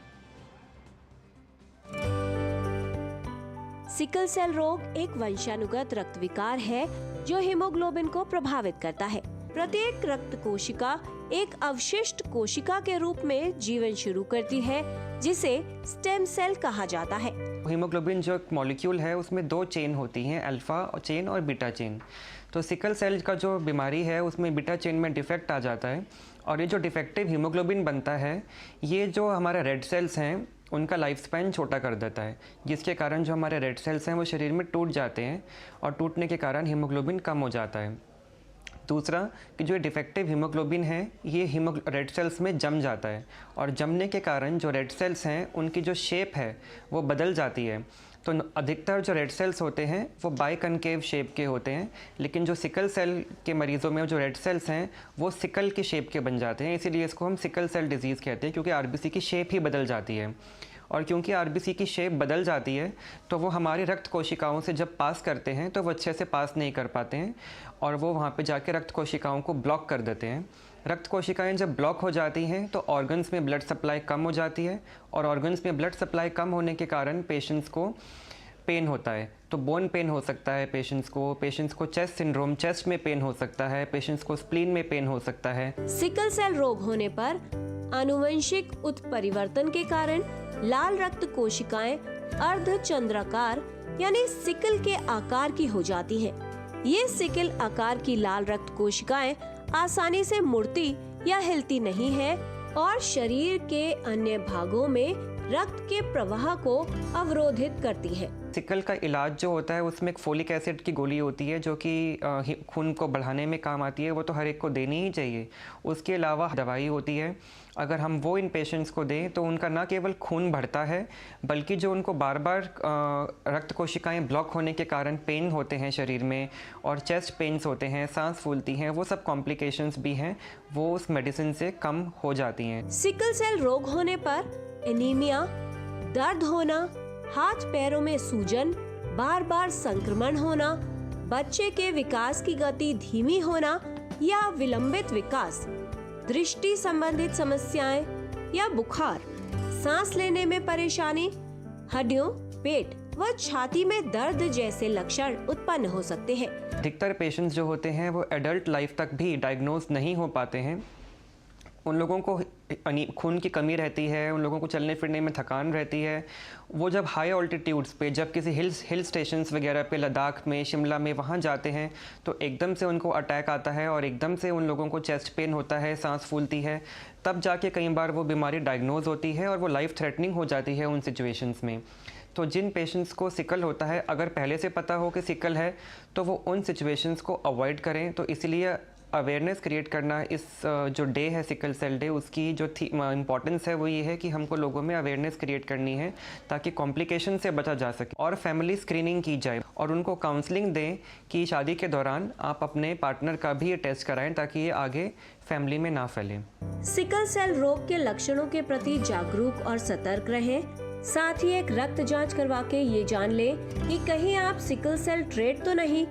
S3: सिकल सेल रोग एक वंशानुगत रक्त विकार है जो हीमोग्लोबिन को प्रभावित करता है। प्रत्येक रक्त कोशिका एक अवशिष्ट कोशिका के रूप में जीवन शुरू करती है, जिसे स्टेम सेल कहा जाता है।
S5: हीमोग्लोबिन जो एक मॉलिक्यूल है उसमें 2 चेन होती हैं, अल्फा चेन और बीटा चेन। तो सिकल सेल का जो बीमारी है उसमें बीटा चेन में डिफेक्ट आ जाता है और ये जो डिफेक्टिव हीमोग्लोबिन बनता है, ये जो हमारे रेड सेल्स हैं उनका लाइफ स्पैन छोटा कर देता है, जिसके कारण जो हमारे रेड सेल्स हैं वो शरीर में टूट जाते हैं और टूटने के कारण हीमोग्लोबिन कम हो जाता है। दूसरा कि जो डिफेक्टिव हीमोग्लोबिन है ये रेड सेल्स में जम जाता है और जमने के कारण जो रेड सेल्स हैं उनकी जो शेप है वो बदल जाती है। तो अधिकतर जो रेड सेल्स होते हैं वो बाइकनकेव शेप के होते हैं, लेकिन जो सिकल सेल के मरीज़ों में जो रेड सेल्स हैं वो सिकल की शेप के बन जाते हैं। इसीलिए इसको हम सिकल सेल डिजीज़ कहते हैं, क्योंकि आरबीसी की शेप ही बदल जाती है। और क्योंकि आरबीसी की शेप बदल जाती है तो वो हमारी रक्त कोशिकाओं से जब पास करते हैं तो वो अच्छे से पास नहीं कर पाते हैं और वो वहाँ पे जाके रक्त कोशिकाओं को ब्लॉक कर देते हैं। रक्त कोशिकाएं जब ब्लॉक हो जाती हैं तो ऑर्गन्स में ब्लड सप्लाई कम हो जाती है और ऑर्गन्स में ब्लड सप्लाई कम होने के कारण पेशेंट्स को पेन होता है। तो बोन पेन हो सकता है पेशेंट्स को चेस्ट सिंड्रोम, चेस्ट में पेन हो सकता है, पेशेंट्स को स्प्लीन में पेन हो सकता है।
S3: सिकल सेल रोग होने पर आनुवंशिक उत्परिवर्तन के कारण लाल रक्त कोशिकाएं अर्धचंद्राकार यानी सिकल के आकार की हो जाती हैं। ये सिकल आकार की लाल रक्त कोशिकाएं आसानी से मुड़ती या हिलती नहीं है और शरीर के अन्य भागों में रक्त के प्रवाह को अवरोधित करती है।
S5: सिकल का इलाज जो होता है उसमें एक फोलिक एसिड की गोली होती है जो कि खून को बढ़ाने में काम आती है, वो तो हर एक को देनी ही चाहिए। उसके अलावा दवाई होती है, अगर हम वो इन पेशेंट्स को दें तो उनका न केवल खून बढ़ता है बल्कि जो उनको बार बार रक्त कोशिकाएं ब्लॉक होने के कारण पेन होते हैं शरीर में और चेस्ट पेन्स होते हैं, सांस फूलती हैं, वो सब कॉम्प्लिकेशंस भी हैं, वो उस मेडिसिन से कम हो जाती हैं।
S3: सिकल सेल रोग होने पर एनीमिया, दर्द होना, हाथ पैरों में सूजन, बार बार संक्रमण होना, बच्चे के विकास की गति धीमी होना या विलंबित विकास, दृष्टि संबंधित समस्याएं या बुखार, सांस लेने में परेशानी, हड्डियों, पेट व छाती में दर्द जैसे लक्षण उत्पन्न हो सकते हैं।
S5: अधिकतर पेशेंट्स जो होते हैं वो एडल्ट लाइफ तक भी डायग्नोज नहीं हो पाते हैं। उन लोगों को खून की कमी रहती है, उन लोगों को चलने फिरने में थकान रहती है। वो जब हाई ऑल्टीट्यूड्स पे, जब किसी हिल स्टेशंस वगैरह पे, लद्दाख में, शिमला में वहाँ जाते हैं तो एकदम से उनको अटैक आता है और एकदम से उन लोगों को चेस्ट पेन होता है, सांस फूलती है, तब जाके कई बार वो बीमारी डायग्नोज होती है और वो लाइफ थ्रेटनिंग हो जाती है उन सिचुएशंस में। तो जिन पेशेंट्स को सिकल होता है, अगर पहले से पता हो कि सिकल है तो वो उन सिचुएशंस को अवॉइड करें। तो इसलिए अवेयरनेस क्रिएट करना, इस जो डे है सिकल सेल डे, उसकी जो इम्पॉर्टेंस है वो ये है कि हमको लोगों में अवेयरनेस क्रिएट करनी है ताकि कॉम्प्लिकेशन से बचा जा सके और फैमिली स्क्रीनिंग की जाए और उनको काउंसलिंग दें कि शादी के दौरान आप अपने पार्टनर का भी ये टेस्ट कराएं ताकि ये आगे फैमिली में ना फैले।
S3: सिकल सेल रोग के लक्षणों के प्रति जागरूक और सतर्क रहें। साथ ही एक रक्त जांच करवा के ये जान लें कि कहीं आप सिकल सेल ट्रेट तो नहीं,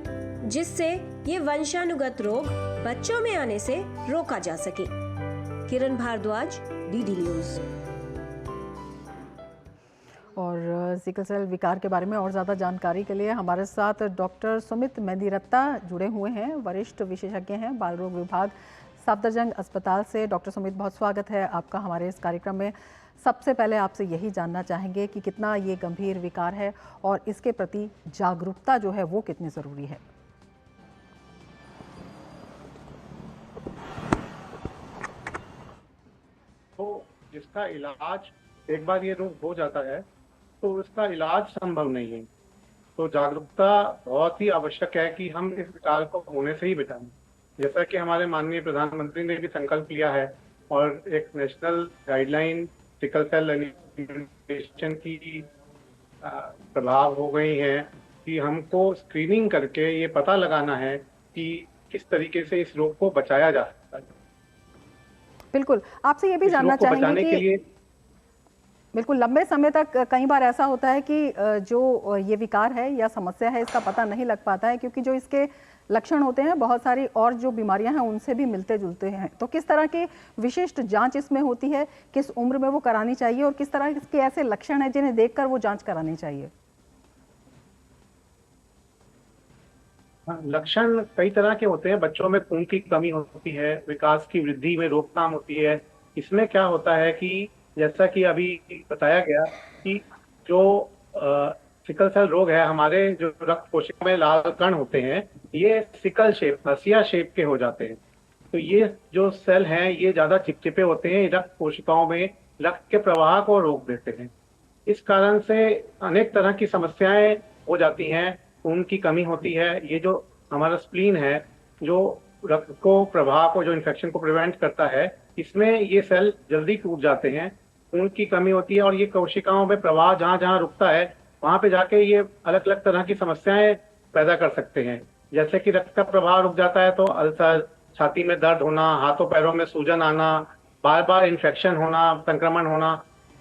S3: जिससे ये वंशानुगत रोग बच्चों में आने से रोका जा सके। किरण भारद्वाज, डीडी न्यूज।
S1: और सिकल सेल विकार के बारे में और ज़्यादा जानकारी के लिए हमारे साथ डॉक्टर सुमित मेहंदीरत्ता जुड़े हुए हैं, वरिष्ठ विशेषज्ञ हैं बाल रोग विभाग, सफदरजंग अस्पताल से। डॉक्टर सुमित, बहुत स्वागत है आपका हमारे इस कार्यक्रम में। सबसे पहले आपसे यही जानना चाहेंगे कि कितना ये गंभीर विकार है और इसके प्रति जागरूकता जो है वो कितनी ज़रूरी है।
S7: तो जिसका इलाज एक बार ये रोग हो जाता है तो उसका इलाज संभव नहीं है, तो जागरूकता बहुत ही आवश्यक है कि हम इस विकार को होने से ही बचाएं। जैसा कि हमारे माननीय प्रधानमंत्री ने भी संकल्प लिया है और एक national guideline sickle cell anaemia की प्रभाव हो गई है कि हमको स्क्रीनिंग करके ये पता लगाना है कि किस तरीके से इस रोग को बचाया जा सकता है।
S1: बिल्कुल, आपसे ये भी जानना चाहेंगे कि बिल्कुल लंबे समय तक कई बार ऐसा होता है कि जो ये विकार है या समस्या है इसका पता नहीं लग पाता है, क्योंकि जो इसके लक्षण होते हैं बहुत सारी और जो बीमारियां हैं उनसे भी मिलते जुलते हैं। तो किस तरह की विशिष्ट जांच इसमें होती है, किस उम्र में वो करानी चाहिए और किस तरह के ऐसे लक्षण हैं जिन्हें देखकर वो जांच करानी चाहिए?
S7: लक्षण कई तरह के होते हैं। बच्चों में खून की कमी होती है, विकास की वृद्धि में रोकथाम होती है। इसमें क्या होता है कि जैसा कि अभी बताया गया कि जो सिकल सेल रोग है, हमारे जो रक्त कोशिका में लाल कण होते हैं ये सिकल शेप, हसिया शेप के हो जाते हैं। तो ये जो सेल हैं ये ज्यादा चिपचिपे होते हैं, रक्त कोशिकाओं में रक्त के प्रवाह को रोक देते हैं। इस कारण से अनेक तरह की समस्याएं हो जाती हैं। खून की कमी होती है, ये जो हमारा स्प्लीन है जो रक्त को प्रवाह को, जो इन्फेक्शन को प्रिवेंट करता है, इसमें ये सेल जल्दी टूट जाते हैं। खून की कमी होती है और ये कोशिकाओं में प्रवाह जहाँ जहाँ रुकता है वहां पे जाके ये अलग अलग तरह की समस्याएं पैदा कर सकते हैं। जैसे कि रक्त का प्रवाह रुक जाता है तो अल्सर, छाती में दर्द होना, हाथों पैरों में सूजन आना, बार बार इन्फेक्शन होना, संक्रमण होना,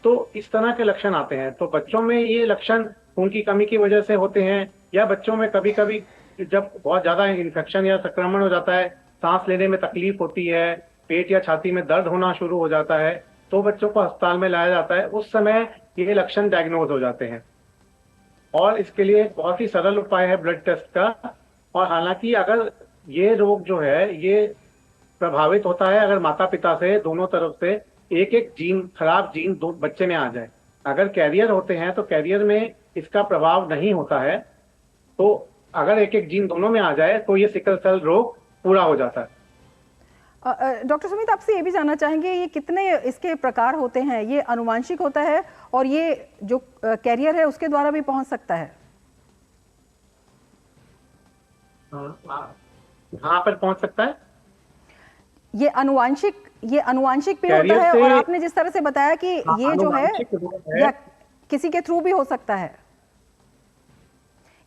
S7: तो इस तरह के लक्षण आते हैं। तो बच्चों में ये लक्षण खून की कमी की वजह से होते हैं, या बच्चों में कभी कभी जब बहुत ज्यादा इन्फेक्शन या संक्रमण हो जाता है, सांस लेने में तकलीफ होती है, पेट या छाती में दर्द होना शुरू हो जाता है, तो बच्चों को अस्पताल में लाया जाता है। उस समय ये लक्षण डायग्नोज हो जाते हैं और इसके लिए बहुत ही सरल उपाय है ब्लड टेस्ट का। और हालांकि अगर ये रोग जो है ये प्रभावित होता है अगर माता पिता से दोनों तरफ से एक एक जीन, खराब जीन दो बच्चे में आ जाए। अगर कैरियर होते हैं तो कैरियर में इसका प्रभाव नहीं होता है, तो अगर एक एक जीन दोनों में आ जाए तो ये सिकल सेल रोग पूरा हो जाता है।
S1: डॉक्टर सुमित, आपसे ये भी जानना चाहेंगे, ये कितने इसके प्रकार होते हैं? ये आनुवांशिक होता है और ये जो कैरियर है उसके द्वारा भी पहुंच सकता है?
S7: कहाँ पर पहुंच सकता है?
S1: ये आनुवांशिक भी होता है, और आपने जिस तरह से बताया कि ये जो है या किसी के थ्रू भी हो सकता है,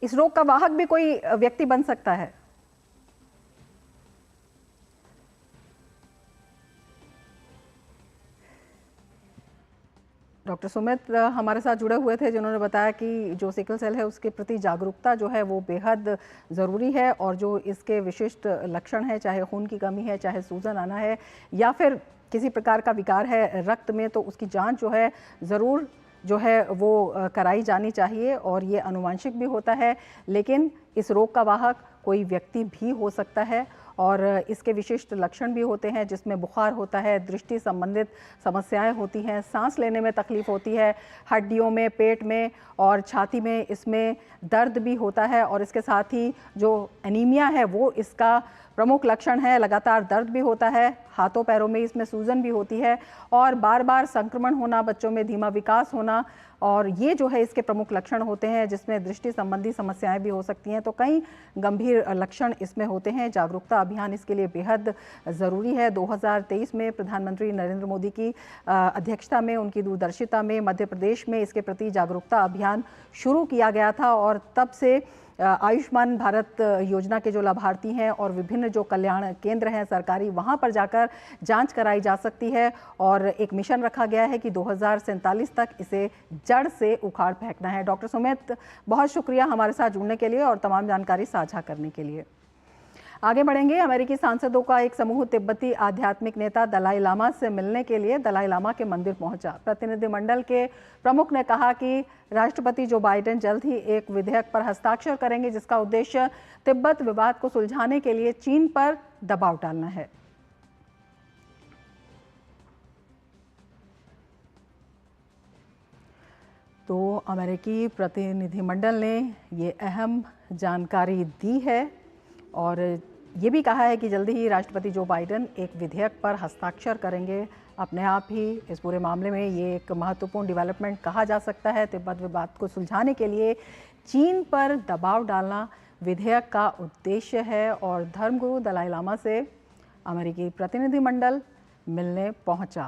S1: इस रोग का वाहक भी कोई व्यक्ति बन सकता है। डॉक्टर सुमित हमारे साथ जुड़े हुए थे, जिन्होंने बताया कि जो सिकल सेल है उसके प्रति जागरूकता जो है वो बेहद ज़रूरी है, और जो इसके विशिष्ट लक्षण है, चाहे खून की कमी है, चाहे सूजन आना है, या फिर किसी प्रकार का विकार है रक्त में, तो उसकी जांच जो है ज़रूर जो है वो कराई जानी चाहिए। और ये आनुवांशिक भी होता है, लेकिन इस रोग का वाहक कोई व्यक्ति भी हो सकता है, और इसके विशिष्ट लक्षण भी होते हैं, जिसमें बुखार होता है, दृष्टि संबंधित समस्याएं होती हैं, सांस लेने में तकलीफ होती है, हड्डियों में, पेट में और छाती में इसमें दर्द भी होता है, और इसके साथ ही जो एनीमिया है वो इसका प्रमुख लक्षण है। लगातार दर्द भी होता है, हाथों पैरों में इसमें सूजन भी होती है, और बार बार संक्रमण होना, बच्चों में धीमा विकास होना, और ये जो है इसके प्रमुख लक्षण होते हैं, जिसमें दृष्टि संबंधी समस्याएं भी हो सकती हैं। तो कई गंभीर लक्षण इसमें होते हैं। जागरूकता अभियान इसके लिए बेहद ज़रूरी है। 2023 में प्रधानमंत्री नरेंद्र मोदी की अध्यक्षता में, उनकी दूरदर्शिता में मध्य प्रदेश में इसके प्रति जागरूकता अभियान शुरू किया गया था, और तब से आयुष्मान भारत योजना के जो लाभार्थी हैं और विभिन्न जो कल्याण केंद्र हैं सरकारी, वहां पर जाकर जांच कराई जा सकती है, और एक मिशन रखा गया है कि 2047 तक इसे जड़ से उखाड़ फेंकना है। डॉक्टर सुमित, बहुत शुक्रिया हमारे साथ जुड़ने के लिए और तमाम जानकारी साझा करने के लिए। आगे बढ़ेंगे। अमेरिकी सांसदों का एक समूह तिब्बती आध्यात्मिक नेता दलाई लामा से मिलने के लिए दलाई लामा के मंदिर पहुंचा। प्रतिनिधिमंडल के प्रमुख ने कहा कि राष्ट्रपति जो बाइडेन जल्द ही एक विधेयक पर हस्ताक्षर करेंगे, जिसका उद्देश्य तिब्बत विवाद को सुलझाने के लिए चीन पर दबाव डालना है। तो अमेरिकी प्रतिनिधिमंडल ने ये अहम जानकारी दी है, और ये भी कहा है कि जल्दी ही राष्ट्रपति जो बाइडेन एक विधेयक पर हस्ताक्षर करेंगे। अपने आप ही इस पूरे मामले में ये एक महत्वपूर्ण डेवलपमेंट कहा जा सकता है। तिब्बत विवाद को सुलझाने के लिए चीन पर दबाव डालना विधेयक का उद्देश्य है, और धर्मगुरु दलाई लामा से अमेरिकी प्रतिनिधिमंडल मिलने पहुंचा।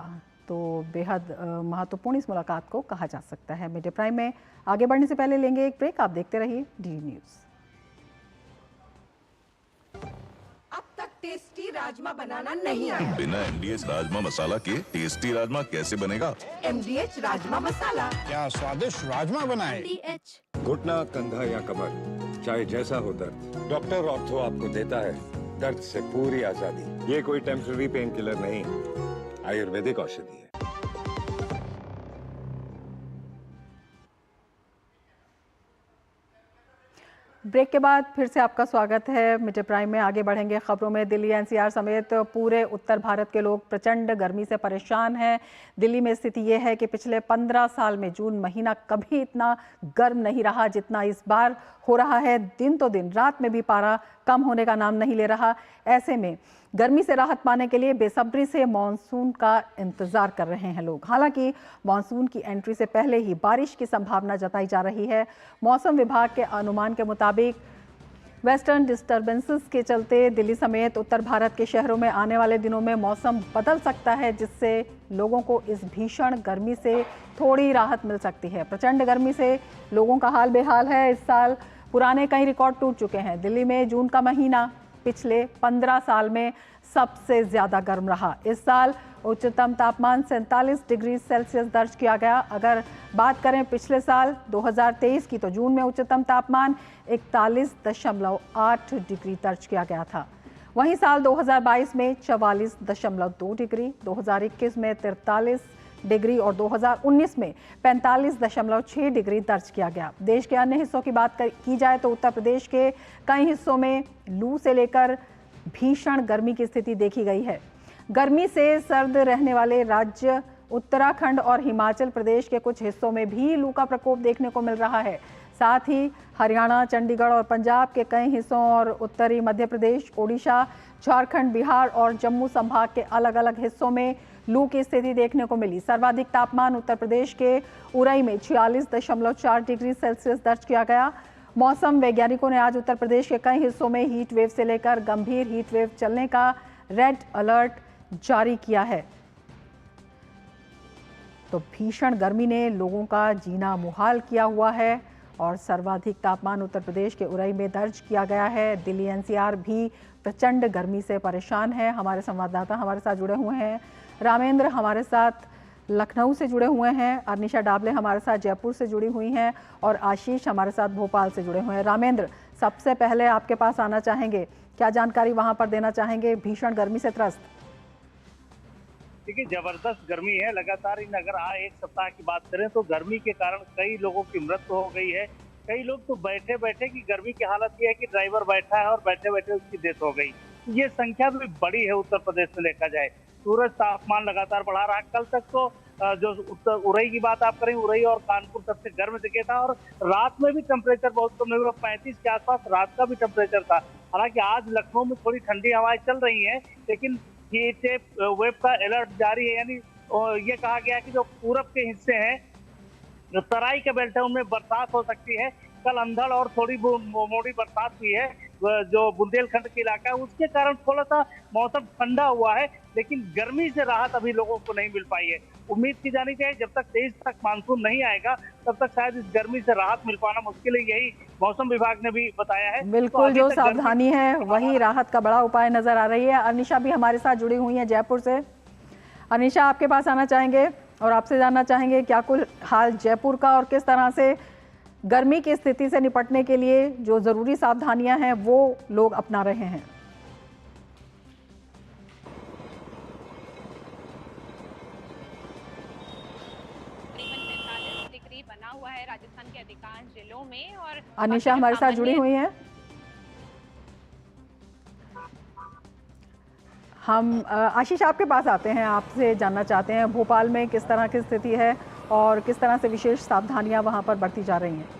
S1: तो बेहद महत्वपूर्ण इस मुलाकात को कहा जा सकता है। मीडिया प्राइम में आगे बढ़ने से पहले लेंगे एक ब्रेक। आप देखते रहिए डी न्यूज़।
S8: टेस्टी राजमा बनाना नहीं आया।
S6: बिना MDH राजमा मसाला के टेस्टी राजमा कैसे बनेगा?
S8: MDH राजमा मसाला।
S9: क्या स्वादिष्ट राजमा बनाए।
S8: MDH।
S10: घुटना, कंधा या कमर, चाहे जैसा हो दर्द, डॉक्टर ऑर्थो आपको देता है दर्द से पूरी आजादी। ये कोई टेम्पररी पेन किलर नहीं, आयुर्वेदिक औषधि है।
S1: ब्रेक के बाद फिर से आपका स्वागत है। मीडिया प्राइम में आगे बढ़ेंगे खबरों में। दिल्ली NCR समेत पूरे उत्तर भारत के लोग प्रचंड गर्मी से परेशान हैं। दिल्ली में स्थिति ये है कि पिछले 15 साल में जून महीना कभी इतना गर्म नहीं रहा जितना इस बार हो रहा है। दिन तो दिन, रात में भी पारा कम होने का नाम नहीं ले रहा। ऐसे में गर्मी से राहत पाने के लिए बेसब्री से मानसून का इंतजार कर रहे हैं लोग। हालांकि मानसून की एंट्री से पहले ही बारिश की संभावना जताई जा रही है। मौसम विभाग के अनुमान के मुताबिक वेस्टर्न डिस्टर्बेंसेस के चलते दिल्ली समेत उत्तर भारत के शहरों में आने वाले दिनों में मौसम बदल सकता है, जिससे लोगों को इस भीषण गर्मी से थोड़ी राहत मिल सकती है। प्रचंड गर्मी से लोगों का हाल बेहाल है। इस साल पुराने कई रिकॉर्ड टूट चुके हैं। दिल्ली में जून का महीना पिछले 15 साल में सबसे ज्यादा गर्म रहा। इस साल उच्चतम तापमान 47 डिग्री सेल्सियस दर्ज किया गया। अगर बात करें पिछले साल 2023 की, तो जून में उच्चतम तापमान 41.8 डिग्री दर्ज किया गया था। वहीं साल 2022 में 44.2 डिग्री, 2021 में 43 डिग्री और 2019 में 45.6 डिग्री दर्ज किया गया। देश के अन्य हिस्सों की बात की जाए तो उत्तर प्रदेश के कई हिस्सों में लू से लेकर भीषण गर्मी की स्थिति देखी गई है। गर्मी से सर्द रहने वाले राज्य उत्तराखंड और हिमाचल प्रदेश के कुछ हिस्सों में भी लू का प्रकोप देखने को मिल रहा है। साथ ही हरियाणा, चंडीगढ़ और पंजाब के कई हिस्सों और उत्तरी मध्य प्रदेश, ओडिशा, झारखंड, बिहार और जम्मू संभाग के अलग अलग हिस्सों में लू की स्थिति देखने को मिली। सर्वाधिक तापमान उत्तर प्रदेश के उरई में 46.4 डिग्री सेल्सियस दर्ज किया गया। मौसम वैज्ञानिकों ने आज उत्तर प्रदेश के कई हिस्सों में हीट वेव से लेकर गंभीर हीट वेव चलने का रेड अलर्ट जारी किया है। तो भीषण गर्मी ने लोगों का जीना मुहाल किया हुआ है और सर्वाधिक तापमान उत्तर प्रदेश के उरई में दर्ज किया गया है। दिल्ली एनसीआर भी प्रचंड गर्मी से परेशान है। हमारे संवाददाता हमारे साथ जुड़े हुए हैं। रामेंद्र हमारे साथ लखनऊ से जुड़े हुए हैं, अर्निशा डाबले हमारे साथ जयपुर से जुड़ी हुई हैं और आशीष हमारे साथ भोपाल से जुड़े हुए हैं। रामेंद्र, सबसे पहले आपके पास आना चाहेंगे, क्या जानकारी वहां पर देना चाहेंगे भीषण गर्मी से त्रस्त?
S11: देखिए, जबरदस्त गर्मी है लगातार। इन अगर एक सप्ताह की बात करें तो गर्मी के कारण कई लोगों की मृत्यु हो गई है। कई लोग तो बैठे बैठे की गर्मी की हालत ये है कि ड्राइवर बैठा है और बैठे बैठे उसकी डेथ हो गई। ये संख्या भी बड़ी है उत्तर प्रदेश में देखा जाए। सूरज तापमान लगातार बढ़ा रहा। कल तक तो जो उरई की बात आप करें, उरई और कानपुर सबसे गर्म जगह था और रात में भी टेम्परेचर बहुत कम नहीं हुआ, 35 के आसपास रात का भी टेम्परेचर था। हालांकि आज लखनऊ में थोड़ी ठंडी हवाएं चल रही हैं, लेकिन हीट वेव का अलर्ट जारी है। यानी ये कहा गया कि जो पूरब के हिस्से हैं, जो तराई के बेल्ट है, उनमें बरसात हो सकती है। कल अंधड़ और थोड़ी मोटी बरसात हुई है जो बुंदेलखंड के इलाका है, उसके कारण थोड़ा सा मौसम ठंडा हुआ है, लेकिन गर्मी से राहत अभी लोगों को नहीं मिल पाई है। उम्मीद की जानी चाहिए जब तक 23 तक मानसून नहीं आएगा तब तक शायद इस गर्मी से राहत मिल पाना मुश्किल है, यही मौसम विभाग ने भी बताया है।
S1: बिल्कुल, जो सावधानी है वही राहत का बड़ा उपाय नजर आ रही है। अनिशा भी हमारे साथ जुड़ी हुई है जयपुर से। अनिशा, आपके पास आना चाहेंगे और आपसे जानना चाहेंगे क्या कुल हाल जयपुर का और किस तरह से गर्मी की स्थिति से निपटने के लिए जो जरूरी सावधानियां हैं वो लोग अपना रहे हैं।
S12: डिग्री बना हुआ है राजस्थान के अधिकांश जिलों में। और
S1: अनिशा हमारे साथ जुड़ी हुई हैं। हम आशीष आपके पास आते हैं, आपसे जानना चाहते हैं भोपाल में किस तरह की स्थिति है और किस तरह से विशेष सावधानियां वहां पर बरती जा रही हैं।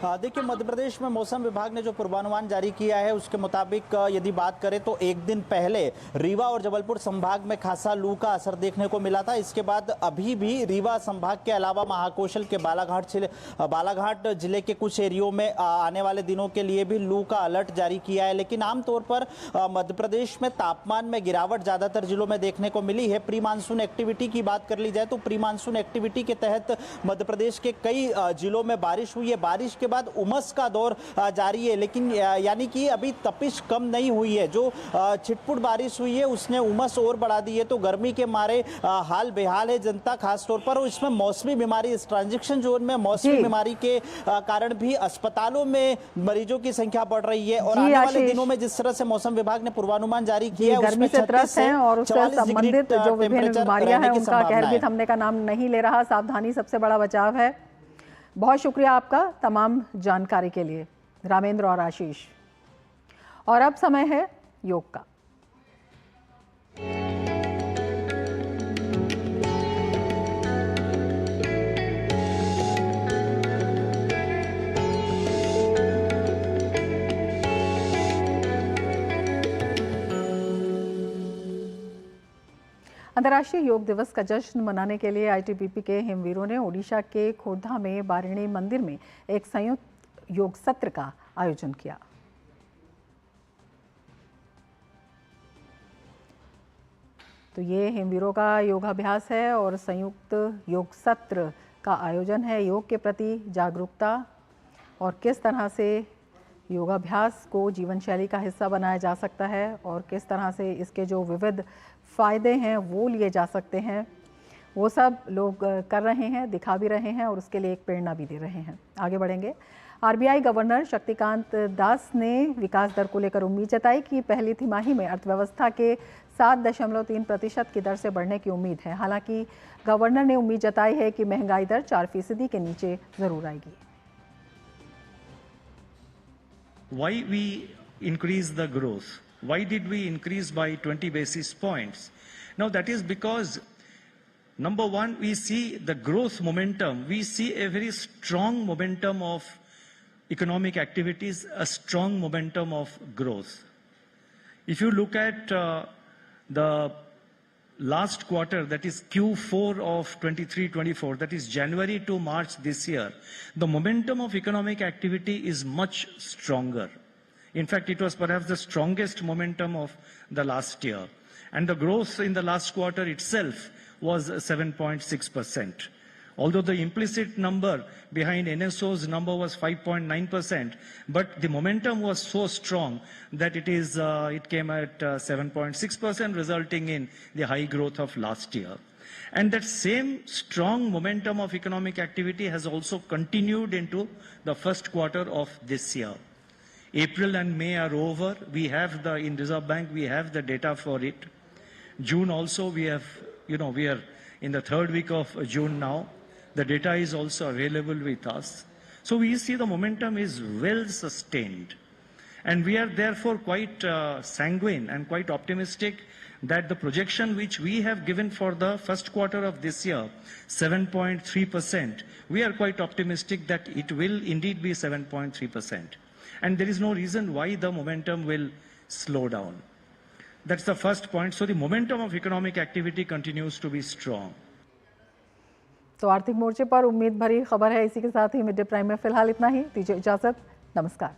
S13: देखिए, मध्य प्रदेश में मौसम विभाग ने जो पूर्वानुमान जारी किया है उसके मुताबिक यदि बात करें तो एक दिन पहले रीवा और जबलपुर संभाग में खासा लू का असर देखने को मिला था। इसके बाद अभी भी रीवा संभाग के अलावा महाकौशल के बालाघाट जिले के कुछ एरियो में आने वाले दिनों के लिए भी लू का अलर्ट जारी किया है। लेकिन आमतौर पर मध्य प्रदेश में तापमान में गिरावट ज्यादातर जिलों में देखने को मिली है। प्री मानसून एक्टिविटी की बात कर ली जाए तो प्री मानसून एक्टिविटी के तहत मध्य प्रदेश के कई जिलों में बारिश हुई है। बारिश के बाद उमस का दौर जारी है, लेकिन यानी कि अभी तपिश कम नहीं हुई है। जो छिटपुट बारिश हुई है उसने उमस और बढ़ा दी है। तो गर्मी के मारे हाल बेहाल है जनता, खासतौर पर। और इसमें मौसमी बीमारी, इस ट्रांजिशन जोन में मौसमी बीमारी के कारण भी अस्पतालों में मरीजों की संख्या बढ़ रही है। और आने वाले दिनों में जिस तरह से मौसम विभाग ने पूर्वानुमान जारी किया है
S1: गर्मी से त्रस्त हैं और उससे संबंधित जो विभिन्न बीमारियां हैं उनका कहर भी थमने का नाम नहीं ले रहा। सावधानी सबसे बड़ा बचाव है। बहुत शुक्रिया आपका तमाम जानकारी के लिए रामेंद्र और आशीष। और अब समय है योग का। अंतर्राष्ट्रीय योग दिवस का जश्न मनाने के लिए आईटीबीपी के हिमवीरों ने ओडिशा के खोर्धा में बारिणी मंदिर में एक संयुक्त योग सत्र का आयोजन किया। तो ये हिमवीरों का योगाभ्यास है और संयुक्त योग सत्र का आयोजन है। योग के प्रति जागरूकता और किस तरह से योगाभ्यास को जीवन शैली का हिस्सा बनाया जा सकता है और किस तरह से इसके जो विविध फ़ायदे हैं वो लिए जा सकते हैं, वो सब लोग कर रहे हैं, दिखा भी रहे हैं और उसके लिए एक प्रेरणा भी दे रहे हैं। आगे बढ़ेंगे। आरबीआई गवर्नर शक्तिकांत दास ने विकास दर को लेकर उम्मीद जताई कि पहली तिमाही में अर्थव्यवस्था के 7.3% की दर से बढ़ने की उम्मीद है। हालांकि गवर्नर ने उम्मीद जताई है कि महंगाई दर 4% के नीचे जरूर आएगी।
S14: Why we increase the growth? Why did we increase by 20 basis points? Now that is because Number one, we see the growth momentum. We see a very strong momentum of economic activities, a strong momentum of growth. If you look at the last quarter, that is Q4 of 23-24, that is January to March this year, the momentum of economic activity is much stronger. In fact, it was perhaps the strongest momentum of the last year. And the growth in the last quarter itself was 7.6%. Although the implicit number behind NSO's number was 5.9%, but the momentum was so strong that it came at 7.6%, resulting in the high growth of last year. And that same strong momentum of economic activity has also continued into the first quarter of this year. April and May are over. We have in Reserve Bank, we have the data for it. June also, we are in the third week of June now. The data is also available with us. So we see the momentum is well sustained. And we are therefore quite sanguine and quite optimistic that the projection which we have given for the first quarter of this year, 7.3%, we are quite optimistic that it will indeed be 7.3%. And there is no reason why the momentum will slow down. That's the first point. So the momentum of economic activity continues to be strong.
S1: तो आर्थिक मोर्चे पर उम्मीद भरी खबर है। इसी के साथ ही मिड डे प्राइम में फिलहाल इतना ही। दीजिए इजाजत। नमस्कार।